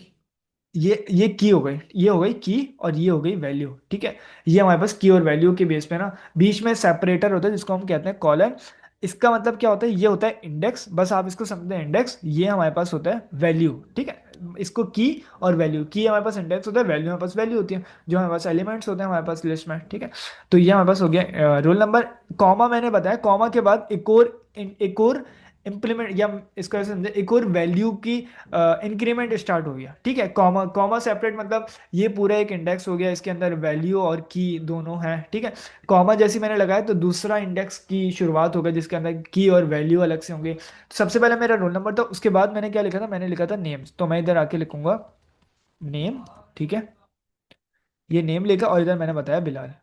S2: ये की हो गई, ये हो गई की, और ये हो गई वैल्यू, ठीक है। ये हमारे पास की और वैल्यू के बेस पे ना बीच में सेपरेटर होता है जिसको हम कहते हैं कॉलन। इसका मतलब क्या होता है, ये होता है इंडेक्स, बस आप इसको समझते हैं इंडेक्स, ये हमारे पास होता है वैल्यू, ठीक है। इसको की और वैल्यू, की हमारे पास इंडेक्स होता है, वैल्यू हमारे पास वैल्यू होती है, जो हमारे पास एलिमेंट्स होते हैं हमारे पास लिस्ट में, ठीक है। तो ये हमारे पास हो गया रोल नंबर। कॉमा मैंने बताया, कॉमा के बाद एक और इंप्लीमेंट, या इसको ऐसे समझे, एक और वैल्यू की इंक्रीमेंट स्टार्ट हो गया, ठीक है। कॉमा कॉमा सेपरेट मतलब ये पूरा एक इंडेक्स हो गया, इसके अंदर वैल्यू और की दोनों हैं, ठीक है। कॉमा जैसे मैंने लगाया तो दूसरा इंडेक्स की शुरुआत हो गई जिसके अंदर की और वैल्यू अलग से होंगे। तो सबसे पहले मेरा रोल नंबर था, उसके बाद मैंने क्या लिखा था, मैंने लिखा था नेम्स, तो मैं इधर आके लिखूंगा नेम, ठीक है। ये नेम लिखा और इधर मैंने बताया बिलाल,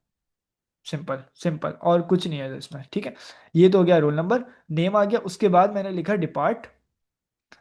S2: सिंपल सिंपल, और कुछ नहीं है इसमें, ठीक है। ये तो हो गया रोल नंबर, नेम आ गया, उसके बाद मैंने लिखा डिपार्ट।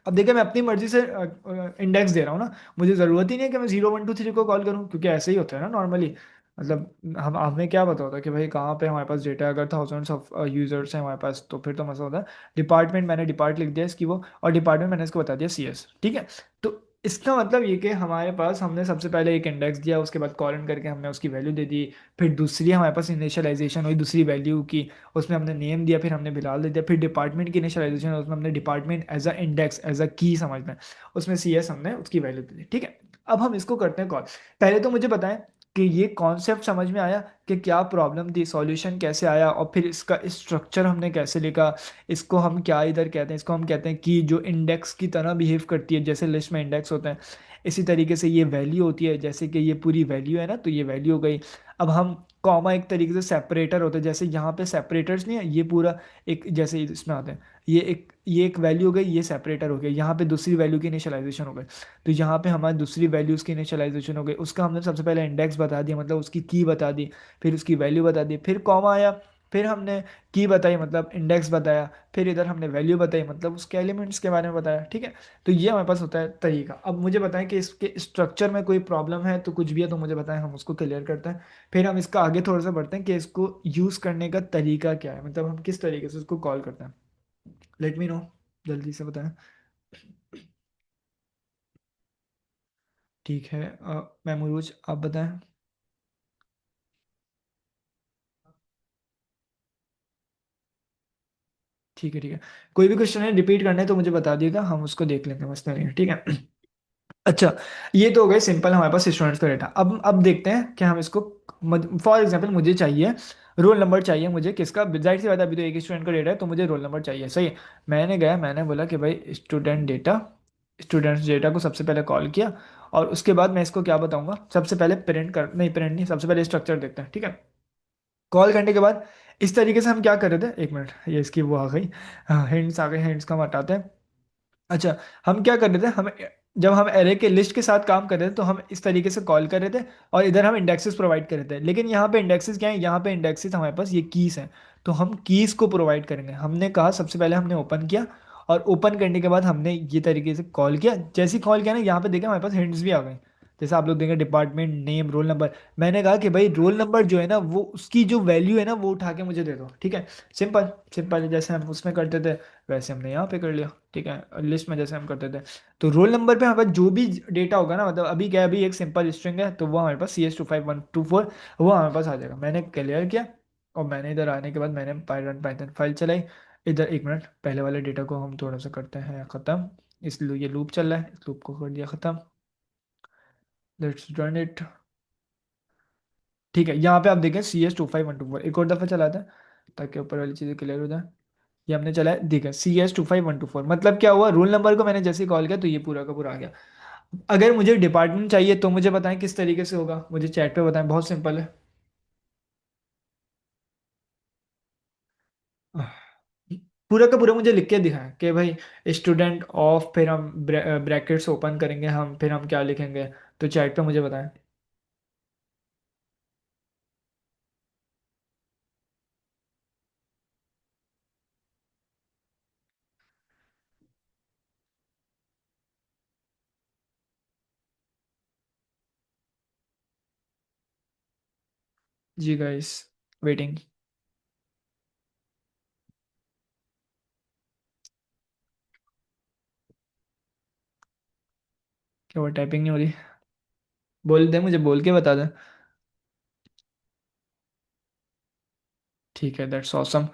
S2: अब देखिए मैं अपनी मर्जी से इंडेक्स दे रहा हूँ ना, मुझे ज़रूरत ही नहीं है कि मैं 0 1 2 3 को कॉल करूँ, क्योंकि ऐसे ही होता है ना नॉर्मली। मतलब हम हमें क्या पता होता है कि भाई कहाँ पे हमारे पास डेटा है, अगर थाउजेंड्स ऑफ यूजर्स हैं हमारे पास तो फिर तो मसला होता है। डिपार्टमेंट मैंने डिपार्ट लिख दिया इसकी वो, और डिपार्टमेंट मैंने इसको बता दिया CS, ठीक है। तो इसका मतलब ये कि हमारे पास हमने सबसे पहले एक इंडेक्स दिया, उसके बाद कॉलन करके हमने उसकी वैल्यू दे दी, फिर दूसरी हमारे पास इनिशियलाइजेशन हुई दूसरी वैल्यू की, उसमें हमने नेम दिया, फिर हमने बिलाल दे दिया, फिर डिपार्टमेंट की इनिशियलाइजेशन उसमें हमने department as a index as a key समझना है, उसमें CS हमने उसकी वैल्यू दे दी, ठीक है। अब हम इसको करते हैं कॉल। पहले तो मुझे बताएं कि ये कॉन्सेप्ट समझ में आया कि क्या प्रॉब्लम थी, सॉल्यूशन कैसे आया, और फिर इसका स्ट्रक्चर हमने कैसे लिखा। इसको हम क्या इधर कहते हैं, इसको हम कहते हैं कि जो इंडेक्स की तरह बिहेव करती है, जैसे लिस्ट में इंडेक्स होता है इसी तरीके से ये वैल्यू होती है, जैसे कि ये पूरी वैल्यू है ना, तो ये वैल्यू हो गई। अब हम कॉमा एक तरीके से सेपरेटर होता है, जैसे यहाँ पे सेपरेटर्स नहीं है, ये पूरा एक जैसे इसमें आते हैं, ये एक वैल्यू हो गई, ये सेपरेटर हो गया, यहाँ पे दूसरी वैल्यू की इनिशियलाइजेशन हो गई। तो यहाँ पे हमारी दूसरी वैल्यूज़ की इनिशियलाइजेशन हो गई, उसका हमने सबसे पहले इंडेक्स बता दिया, मतलब उसकी की बता दी, फिर उसकी वैल्यू बता दी, फिर कॉमा आया, फिर हमने की बताई मतलब इंडेक्स बताया, फिर इधर हमने वैल्यू बताई मतलब उसके एलिमेंट्स के बारे में बताया, ठीक है। तो ये हमारे पास होता है तरीका। अब मुझे बताएं कि इसके स्ट्रक्चर में कोई प्रॉब्लम है तो कुछ भी है तो मुझे बताएं, हम उसको क्लियर करते हैं। फिर हम इसका आगे थोड़ा सा बढ़ते हैं कि इसको यूज़ करने का तरीका क्या है, मतलब हम किस तरीके से इसको कॉल करते हैं। लेट मी नो, जल्दी से बताएं। ठीक है, महमूज आप बताएं। ठीक है, ठीक है, कोई भी क्वेश्चन है रिपीट करना है तो मुझे बता दिएगा, हम उसको देख लेंगे, मसला नहीं है, ठीक है। अच्छा, ये तो हो गए सिंपल हमारे पास स्टूडेंट्स का डेटा। अब देखते हैं कि हम इसको, फॉर एग्जांपल मुझे चाहिए रोल नंबर चाहिए मुझे किसका, जाहिर सी बात है अभी तो एक स्टूडेंट का डेटा है तो मुझे रोल नंबर चाहिए, सही है। मैंने गया, मैंने बोला कि भाई स्टूडेंट्स डेटा को सबसे पहले कॉल किया, और उसके बाद मैं इसको क्या बताऊंगा, सबसे पहले प्रिंट कर, नहीं प्रिंट नहीं, सबसे पहले स्ट्रक्चर देखते हैं, ठीक है। कॉल करने के बाद इस तरीके से हम क्या कर रहे थे, एक मिनट, ये इसकी वो आ गई, हाँ हिंट्स आ गए, हिंट्स का हम हटाते हैं। अच्छा, हम क्या कर रहे थे, हम जब हम एरे के लिस्ट के साथ काम कर रहे थे तो हम इस तरीके से कॉल कर रहे थे, और इधर हम इंडेक्सेस प्रोवाइड कर रहे थे, लेकिन यहाँ पे इंडेक्सेस क्या है, यहाँ पे इंडेक्सेस हमारे पास ये कीज हैं, तो हम कीज को प्रोवाइड करेंगे। हमने कहा सबसे पहले हमने ओपन किया, और ओपन करने के बाद हमने ये तरीके से कॉल किया, जैसे ही कॉल किया ना यहाँ पे देखा हमारे पास हिंट्स भी आ गए, जैसे आप लोग देखेंगे डिपार्टमेंट नेम रोल नंबर। मैंने कहा कि भाई रोल नंबर जो है ना वो उसकी जो वैल्यू है ना वो उठा के मुझे दे दो, ठीक है। सिंपल सिंपल, जैसे हम उसमें करते थे वैसे हमने यहाँ पे कर लिया, ठीक है, लिस्ट में जैसे हम करते थे। तो रोल नंबर पे हमारे पास जो भी डेटा होगा ना, मतलब अभी क्या है, अभी एक सिंपल स्ट्रिंग है तो वो हमारे पास CS 25124 वो हमारे पास आ जाएगा। मैंने क्लियर किया, और मैंने इधर आने के बाद मैंने पाइथन पाइथन फाइल चलाई। इधर एक मिनट, पहले वाले डेटा को हम थोड़ा सा करते हैं ख़त्म, इसलिए ये लूप चल रहा है, इस लूप को कर दिया ख़त्म। Let's run it. ठीक है, यहाँ पे आप देखें CS 25124 एक और दफ़ा चलाते हैं ताकि ऊपर वाली चीज़ें क्लियर हो जाए। ये हमने चला है, ठीक है, CS 25124, मतलब क्या हुआ, रोल नंबर को मैंने जैसे ही कॉल किया तो ये पूरा का पूरा आ गया। अगर मुझे डिपार्टमेंट चाहिए तो मुझे बताएं किस तरीके से होगा, मुझे चैट पे बताएं, बहुत सिंपल है। पूरा का पूरा मुझे लिख के दिखाएं कि भाई स्टूडेंट ऑफ, फिर हम ब्रैकेट्स ओपन करेंगे हम, फिर हम क्या लिखेंगे, तो चैट पे मुझे बताएं। जी गाइस, वेटिंग। क्या वो टाइपिंग नहीं हो रही? बोल दे, मुझे बोल के बता दे। ठीक है, दैट्स ऑसम।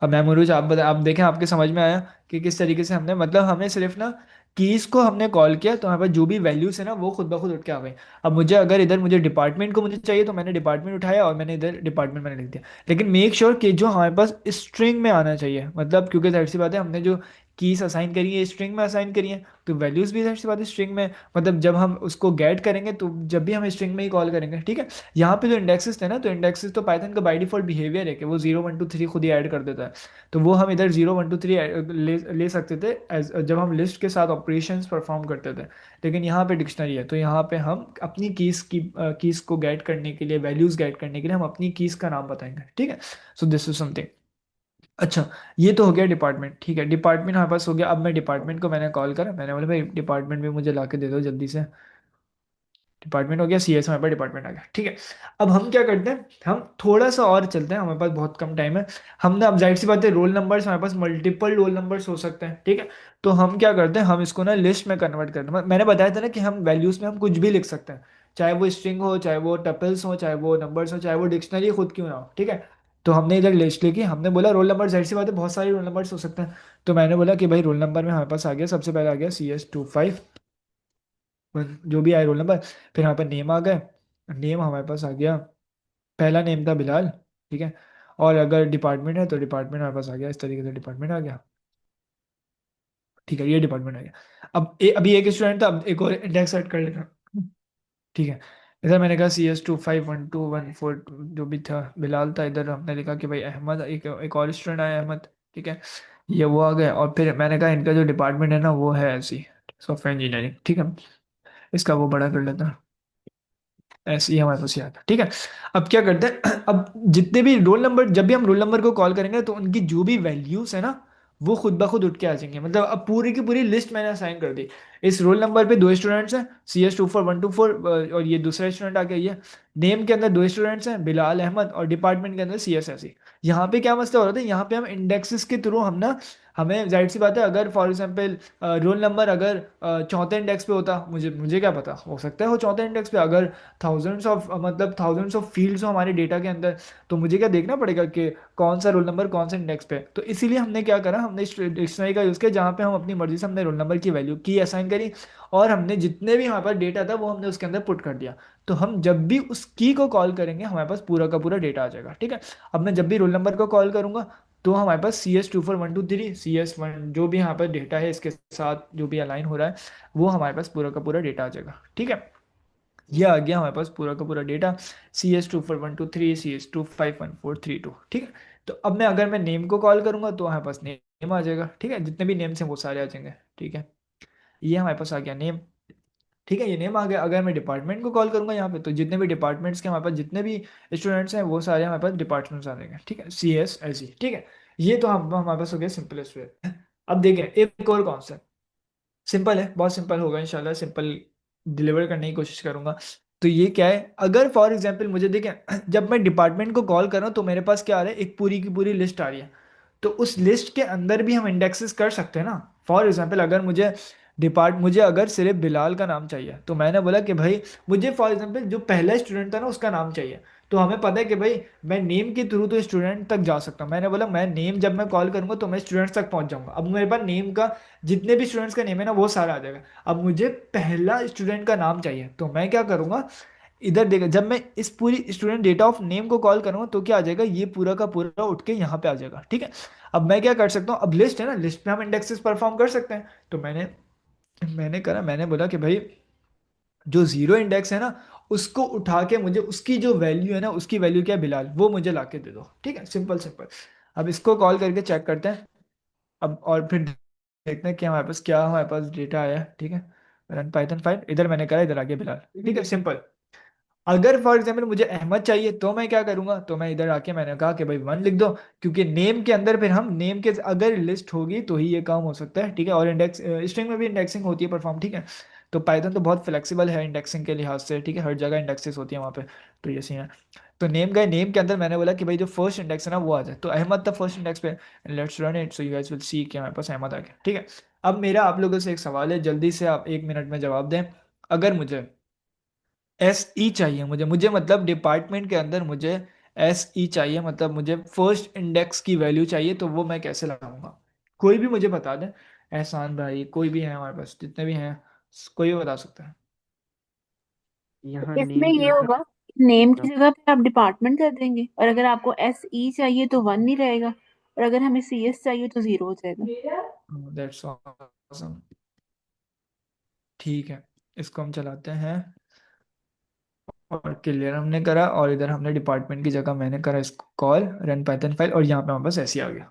S2: अब मैं मुरुज, आप बता, आप देखें आपके समझ में आया कि किस तरीके से हमने, मतलब हमने सिर्फ ना कीज को हमने कॉल किया तो हमारे पास जो भी वैल्यूज है ना वो खुद ब खुद उठ के आ गई। अब मुझे अगर इधर मुझे डिपार्टमेंट को मुझे चाहिए तो मैंने डिपार्टमेंट उठाया और मैंने इधर डिपार्टमेंट मैंने लिख दिया। लेकिन मेक श्योर कि जो हमारे पास स्ट्रिंग में आना चाहिए, मतलब क्योंकि जाहिर सी बात है हमने जो कीज असाइन करी है स्ट्रिंग में असाइन करी है, तो वैल्यूज भी जाहिर सी बात है स्ट्रिंग में। मतलब जब हम उसको गेट करेंगे तो जब भी हम स्ट्रिंग में ही कॉल करेंगे, ठीक है। यहाँ पे जो इंडेक्सेस थे ना, तो इंडेक्सेस तो पाइथन का बाय डिफॉल्ट बिहेवियर है कि वो 0 1 2 3 खुद ही ऐड कर देता है। तो वो हम इधर 0 1 2 3 ले सकते थे जब हम लिस्ट के साथ ऑपरेशंस परफॉर्म करते थे। लेकिन यहाँ पे डिक्शनरी है तो यहाँ पे हम अपनी कीज को गेट करने के लिए, वैल्यूज गेट करने के लिए हम अपनी कीज का नाम बताएंगे, ठीक है। So this is something. अच्छा, ये तो हो गया डिपार्टमेंट, ठीक है। डिपार्टमेंट हमारे पास हो गया। अब मैं डिपार्टमेंट को मैंने कॉल करा, मैंने बोला भाई डिपार्टमेंट भी मुझे ला के दे दो जल्दी से। डिपार्टमेंट हो गया, सीएस हमारे पास डिपार्टमेंट आ गया, ठीक है। अब हम क्या करते हैं, हम थोड़ा सा और चलते हैं, हमारे पास बहुत कम टाइम है। हमने, अब जाहिर सी बात है रोल नंबर्स, हमारे पास मल्टीपल रोल नंबर्स हो सकते हैं, ठीक है। तो हम क्या करते हैं, हम इसको ना लिस्ट में कन्वर्ट करते हैं। मैंने बताया था ना कि हम वैल्यूज में हम कुछ भी लिख सकते हैं, चाहे वो स्ट्रिंग हो, चाहे वो टपल्स हो, चाहे वो नंबर्स हो, चाहे वो डिक्शनरी खुद क्यों ना हो, ठीक है। तो हमने इधर लिस्ट लिखी, हमने बोला रोल नंबर, जाहिर सी बात है बहुत सारे रोल नंबर्स हो सकते हैं। तो मैंने बोला कि भाई रोल नंबर में हमारे पास आ गया, सबसे पहले आ गया CS 25, जो भी आए रोल नंबर। फिर यहाँ पर नेम आ गए, नेम हमारे पास आ गया, पहला नेम था बिलाल, ठीक है। और अगर डिपार्टमेंट है तो डिपार्टमेंट हमारे पास आ गया, इस तरीके से डिपार्टमेंट आ गया, ठीक है। ये डिपार्टमेंट आ गया। अब अभी एक स्टूडेंट था, अब एक और इंडेक्स ऐड कर लेना, ठीक है। इधर मैंने कहा CS 25 1 2 1 4 जो भी था बिलाल था, इधर हमने लिखा कि भाई अहमद, एक और स्टूडेंट आया अहमद, ठीक है। ये वो आ गए, और फिर मैंने कहा इनका जो डिपार्टमेंट है ना वो है ऐसी, सॉफ्टवेयर इंजीनियरिंग, ठीक है। इसका वो बड़ा कर लेता, ऐसे ही हमारे पास याद है, ठीक है। अब क्या करते हैं अब जितने भी रोल नंबर, जब भी हम रोल नंबर को कॉल करेंगे तो उनकी जो भी वैल्यूज है ना वो खुद ब खुद उठ के आ जाएंगे। मतलब अब पूरी की पूरी लिस्ट मैंने असाइन कर दी। इस रोल नंबर पे दो स्टूडेंट्स हैं, CS 24 1 2 4, और ये दूसरा स्टूडेंट आ गया ये। नेम के अंदर दो स्टूडेंट्स हैं, बिलाल अहमद, और डिपार्टमेंट के अंदर CS। यहाँ पे क्या मसला हो रहा था, यहाँ पे हम इंडेक्सेस के थ्रू हम ना, हमें जाहिर सी बात है अगर फॉर एग्जांपल रोल नंबर अगर चौथे इंडेक्स पे होता, मुझे मुझे क्या पता, हो सकता है वो चौथे इंडेक्स पे, अगर थाउजेंड्स ऑफ, मतलब थाउजेंड्स ऑफ फील्ड्स हो हमारे डेटा के अंदर, तो मुझे क्या देखना पड़ेगा कि कौन सा रोल नंबर कौन सा इंडेक्स पे है। तो इसीलिए हमने क्या करा, हमने डिक्शनरी का यूज़ किया जहाँ पे हम अपनी मर्जी से हमने रोल नंबर की वैल्यू की असाइन करी, और हमने जितने भी हमारे पास डेटा था वो हमने उसके अंदर पुट कर दिया। तो हम जब भी उस की को कॉल करेंगे हमारे पास पूरा का पूरा डेटा आ जाएगा, ठीक है। अब मैं जब भी रोल नंबर को कॉल करूंगा तो हमारे पास CS 24 1 2 3 CS1 जो भी यहाँ पर डेटा है इसके साथ जो भी अलाइन हो रहा है वो हमारे पास पूरा का पूरा डेटा आ जाएगा, ठीक है। ये आ गया हमारे पास पूरा का पूरा डेटा, CS 24 1 2 3 CS 25 1 4 3 2, ठीक है। तो अब मैं अगर मैं नेम को कॉल करूंगा तो हमारे पास नेम आ जाएगा, ठीक है। जितने भी नेम्स हैं वो सारे आ जाएंगे, ठीक है। ये हमारे पास आ गया नेम, ठीक है। ये नेम आ गया। अगर मैं डिपार्टमेंट को कॉल करूंगा यहाँ पे तो जितने भी डिपार्टमेंट्स के हमारे पास जितने भी स्टूडेंट्स हैं वो सारे हमारे पास डिपार्टमेंट्स आ जाएंगे, ठीक है। CS, ठीक है। ये तो हम हमारे पास हो गया सिंपलेस्ट वे। अब देखें एक और कॉन्सेप्ट, सिंपल है, बहुत सिंपल होगा इंशाल्लाह, सिंपल डिलीवर करने की कोशिश करूंगा। तो ये क्या है, अगर फॉर एग्जांपल मुझे देखें जब मैं डिपार्टमेंट को कॉल कर रहा हूँ तो मेरे पास क्या आ रहा है, एक पूरी की पूरी लिस्ट आ रही है। तो उस लिस्ट के अंदर भी हम इंडेक्सेस कर सकते हैं ना। फॉर एग्जांपल अगर मुझे अगर सिर्फ बिलाल का नाम चाहिए तो मैंने बोला कि भाई मुझे फॉर एग्जांपल जो पहला स्टूडेंट था ना उसका नाम चाहिए। तो हमें पता है कि भाई मैं नेम के थ्रू तो स्टूडेंट तक जा सकता हूँ। मैंने बोला मैं नेम जब मैं कॉल करूंगा तो मैं स्टूडेंट्स तक पहुंच जाऊंगा। अब मेरे पास नेम का जितने भी स्टूडेंट्स का नेम है ना वो सारा आ जाएगा। अब मुझे पहला स्टूडेंट का नाम चाहिए तो मैं क्या करूंगा, इधर देखा जब मैं इस पूरी स्टूडेंट डेटा ऑफ नेम को कॉल करूंगा तो क्या आ जाएगा, ये पूरा का पूरा उठ के यहाँ पे आ जाएगा, ठीक है। अब मैं क्या कर सकता हूँ, अब लिस्ट है ना, लिस्ट पे हम इंडेक्सेस परफॉर्म कर सकते हैं। तो मैंने मैंने करा, मैंने बोला कि भाई जो जीरो इंडेक्स है ना उसको उठा के मुझे उसकी जो वैल्यू है ना, उसकी वैल्यू क्या है बिलाल, वो मुझे ला के दे दो, ठीक है। Simple simple. अब इसको कॉल करके चेक करते हैं। अब और फिर देखते हैं कि हमारे पास डेटा आया है, ठीक है। रन पाइथन फाइल, इधर मैंने करा, इधर आ गया बिलाल, ठीक है। सिंपल। अगर फॉर एग्जाम्पल मुझे अहमद चाहिए तो मैं क्या करूंगा, तो मैं इधर आके मैंने कहा कि भाई 1 लिख दो, क्योंकि नेम के अंदर फिर हम नेम के अगर लिस्ट होगी तो ही ये काम हो सकता है, ठीक है। और इंडेक्स स्ट्रिंग में भी इंडेक्सिंग होती है परफॉर्म, ठीक है। तो पाइथन तो बहुत फ्लेक्सिबल है इंडेक्सिंग के लिहाज से, ठीक है। हर जगह इंडेक्सेस होती है वहाँ पे। तो ये सी है। तो नेम गए, नेम के अंदर मैंने बोला कि भाई जो फर्स्ट इंडेक्स है ना वो आ जाए, तो अहमद था फर्स्ट इंडेक्स पे। Let's run it so you guys will see कि हमारे पास अहमद आ गया। ठीक है, अब मेरा आप लोगों से एक सवाल है, जल्दी से आप 1 मिनट में जवाब दें। अगर मुझे एस ई चाहिए, मुझे मुझे मतलब डिपार्टमेंट के अंदर मुझे एस ई चाहिए, मतलब मुझे फर्स्ट इंडेक्स की वैल्यू चाहिए, तो वो मैं कैसे लगाऊंगा? कोई भी मुझे बता दे। एहसान भाई, कोई भी है हमारे पास, जितने भी हैं, कोई भी बता सकता है।
S4: यहाँ
S3: इसमें
S4: नेम की
S3: ये
S4: जगह
S3: होगा, नेम की जगह पे आप डिपार्टमेंट कर देंगे, और अगर आपको एस ई चाहिए तो वन नहीं रहेगा, और अगर हमें सी एस चाहिए तो जीरो हो जाएगा।
S2: That's awesome. ठीक है, इसको हम चलाते हैं। और क्लियर हमने करा, और इधर हमने डिपार्टमेंट की जगह मैंने करा इसको कॉल रन पाइथन फाइल, और यहाँ पे हमारे पास ऐसे ही आ गया।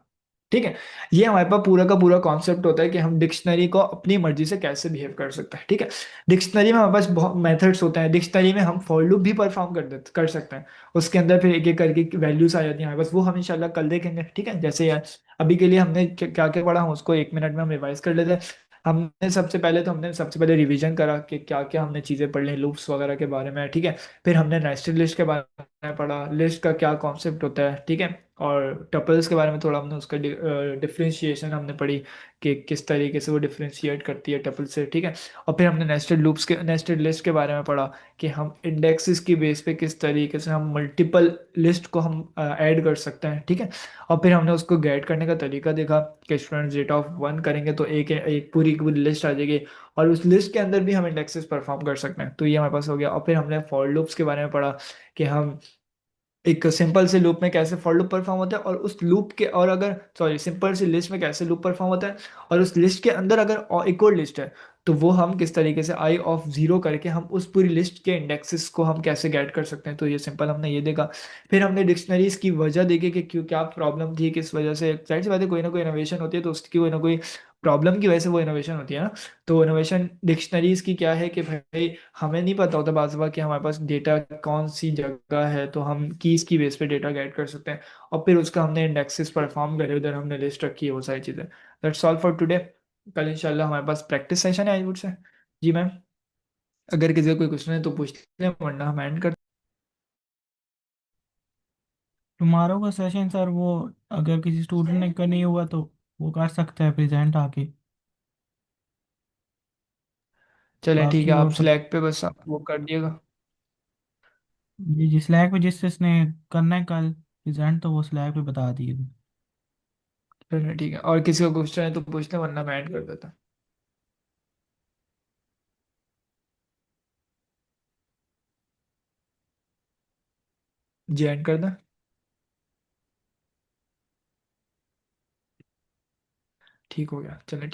S2: ठीक है, ये हमारे पास पूरा का पूरा कॉन्सेप्ट होता है कि हम डिक्शनरी को अपनी मर्जी से कैसे बिहेव कर सकते हैं। ठीक है, डिक्शनरी में हमारे पास बहुत मेथड्स होते हैं। डिक्शनरी में हम फॉर लूप भी परफॉर्म कर सकते हैं। उसके अंदर फिर एक एक करके वैल्यूज आ जाती हैं हमारे पास, वो हम इंशाल्लाह कल देखेंगे। ठीक है, जैसे यार अभी के लिए हमने क्या क्या पढ़ा, हम उसको 1 मिनट में हम रिवाइज कर लेते हैं। हमने सबसे पहले रिवीजन करा कि क्या क्या हमने चीज़ें पढ़ ली लूप्स वगैरह के बारे में। ठीक है, फिर हमने नेस्टेड लिस्ट के बारे में पढ़ा, लिस्ट का क्या कॉन्सेप्ट होता है। ठीक है, और टपल्स के बारे में थोड़ा हमने उसका डिफरेंशिएशन हमने पढ़ी कि किस तरीके से वो डिफरेंशिएट करती है टपल से। ठीक है, और फिर हमने नेस्टेड लिस्ट के बारे में पढ़ा कि हम इंडेक्सेस की बेस पे किस तरीके से हम मल्टीपल लिस्ट को हम ऐड कर सकते हैं। ठीक है, और फिर हमने उसको गेट करने का तरीका देखा कि स्टूडेंट डेटा ऑफ वन करेंगे तो एक एक पूरी की पूरी लिस्ट आ जाएगी, और उस लिस्ट के अंदर भी हम इंडेक्सेस परफॉर्म कर सकते हैं। तो ये हमारे पास हो गया। और फिर हमने फॉर लूप्स के बारे में पढ़ा कि हम एक सिंपल से लूप में कैसे फॉर लूप परफॉर्म होता है, और उस लूप के और अगर सॉरी सिंपल सी लिस्ट में कैसे लूप परफॉर्म होता है, और उस लिस्ट के अंदर अगर एक और लिस्ट है तो वो हम किस तरीके से आई ऑफ जीरो करके हम उस पूरी लिस्ट के इंडेक्सेस को हम कैसे गेट कर सकते हैं। तो ये सिंपल हमने ये देखा। फिर हमने डिक्शनरीज की वजह देखी कि क्यों क्या प्रॉब्लम थी, किस वजह से। जाहिर सी बात है, कोई ना कोई इनोवेशन होती है तो उसकी कोई ना कोई प्रॉब्लम की वजह से वो इनोवेशन होती है ना। तो इनोवेशन डिक्शनरीज की क्या है कि भाई हमें नहीं पता होता बाज़ बार कि हमारे पास डेटा कौन सी जगह है, तो हम कीज की बेस पे डेटा गेट कर सकते हैं, और फिर उसका हमने इंडेक्सेस परफॉर्म करे, उधर हमने लिस्ट रखी है वो सारी चीज़ें। That's all for today. कल इंशाल्लाह हमारे पास प्रैक्टिस सेशन है आईवुड से। जी मैम, अगर किसी का कोई क्वेश्चन है तो पूछ लें, वरना हम एंड कर।
S1: टुमारो का सेशन सर वो अगर किसी स्टूडेंट ने का नहीं हुआ तो वो कर सकता है प्रेजेंट आके।
S2: चलें ठीक है,
S1: बाकी
S2: आप
S1: और तो
S2: स्लैक पे बस आप वो कर दिएगा।
S1: ये जिस स्लैक पे जिसने करना है कल प्रेजेंट तो वो स्लैक पे बता दिए।
S2: चलिए ठीक है, और किसी का क्वेश्चन है तो पूछ लें, वरना मैं एंड कर देता। जी एंड कर दें। ठीक हो गया, चलें।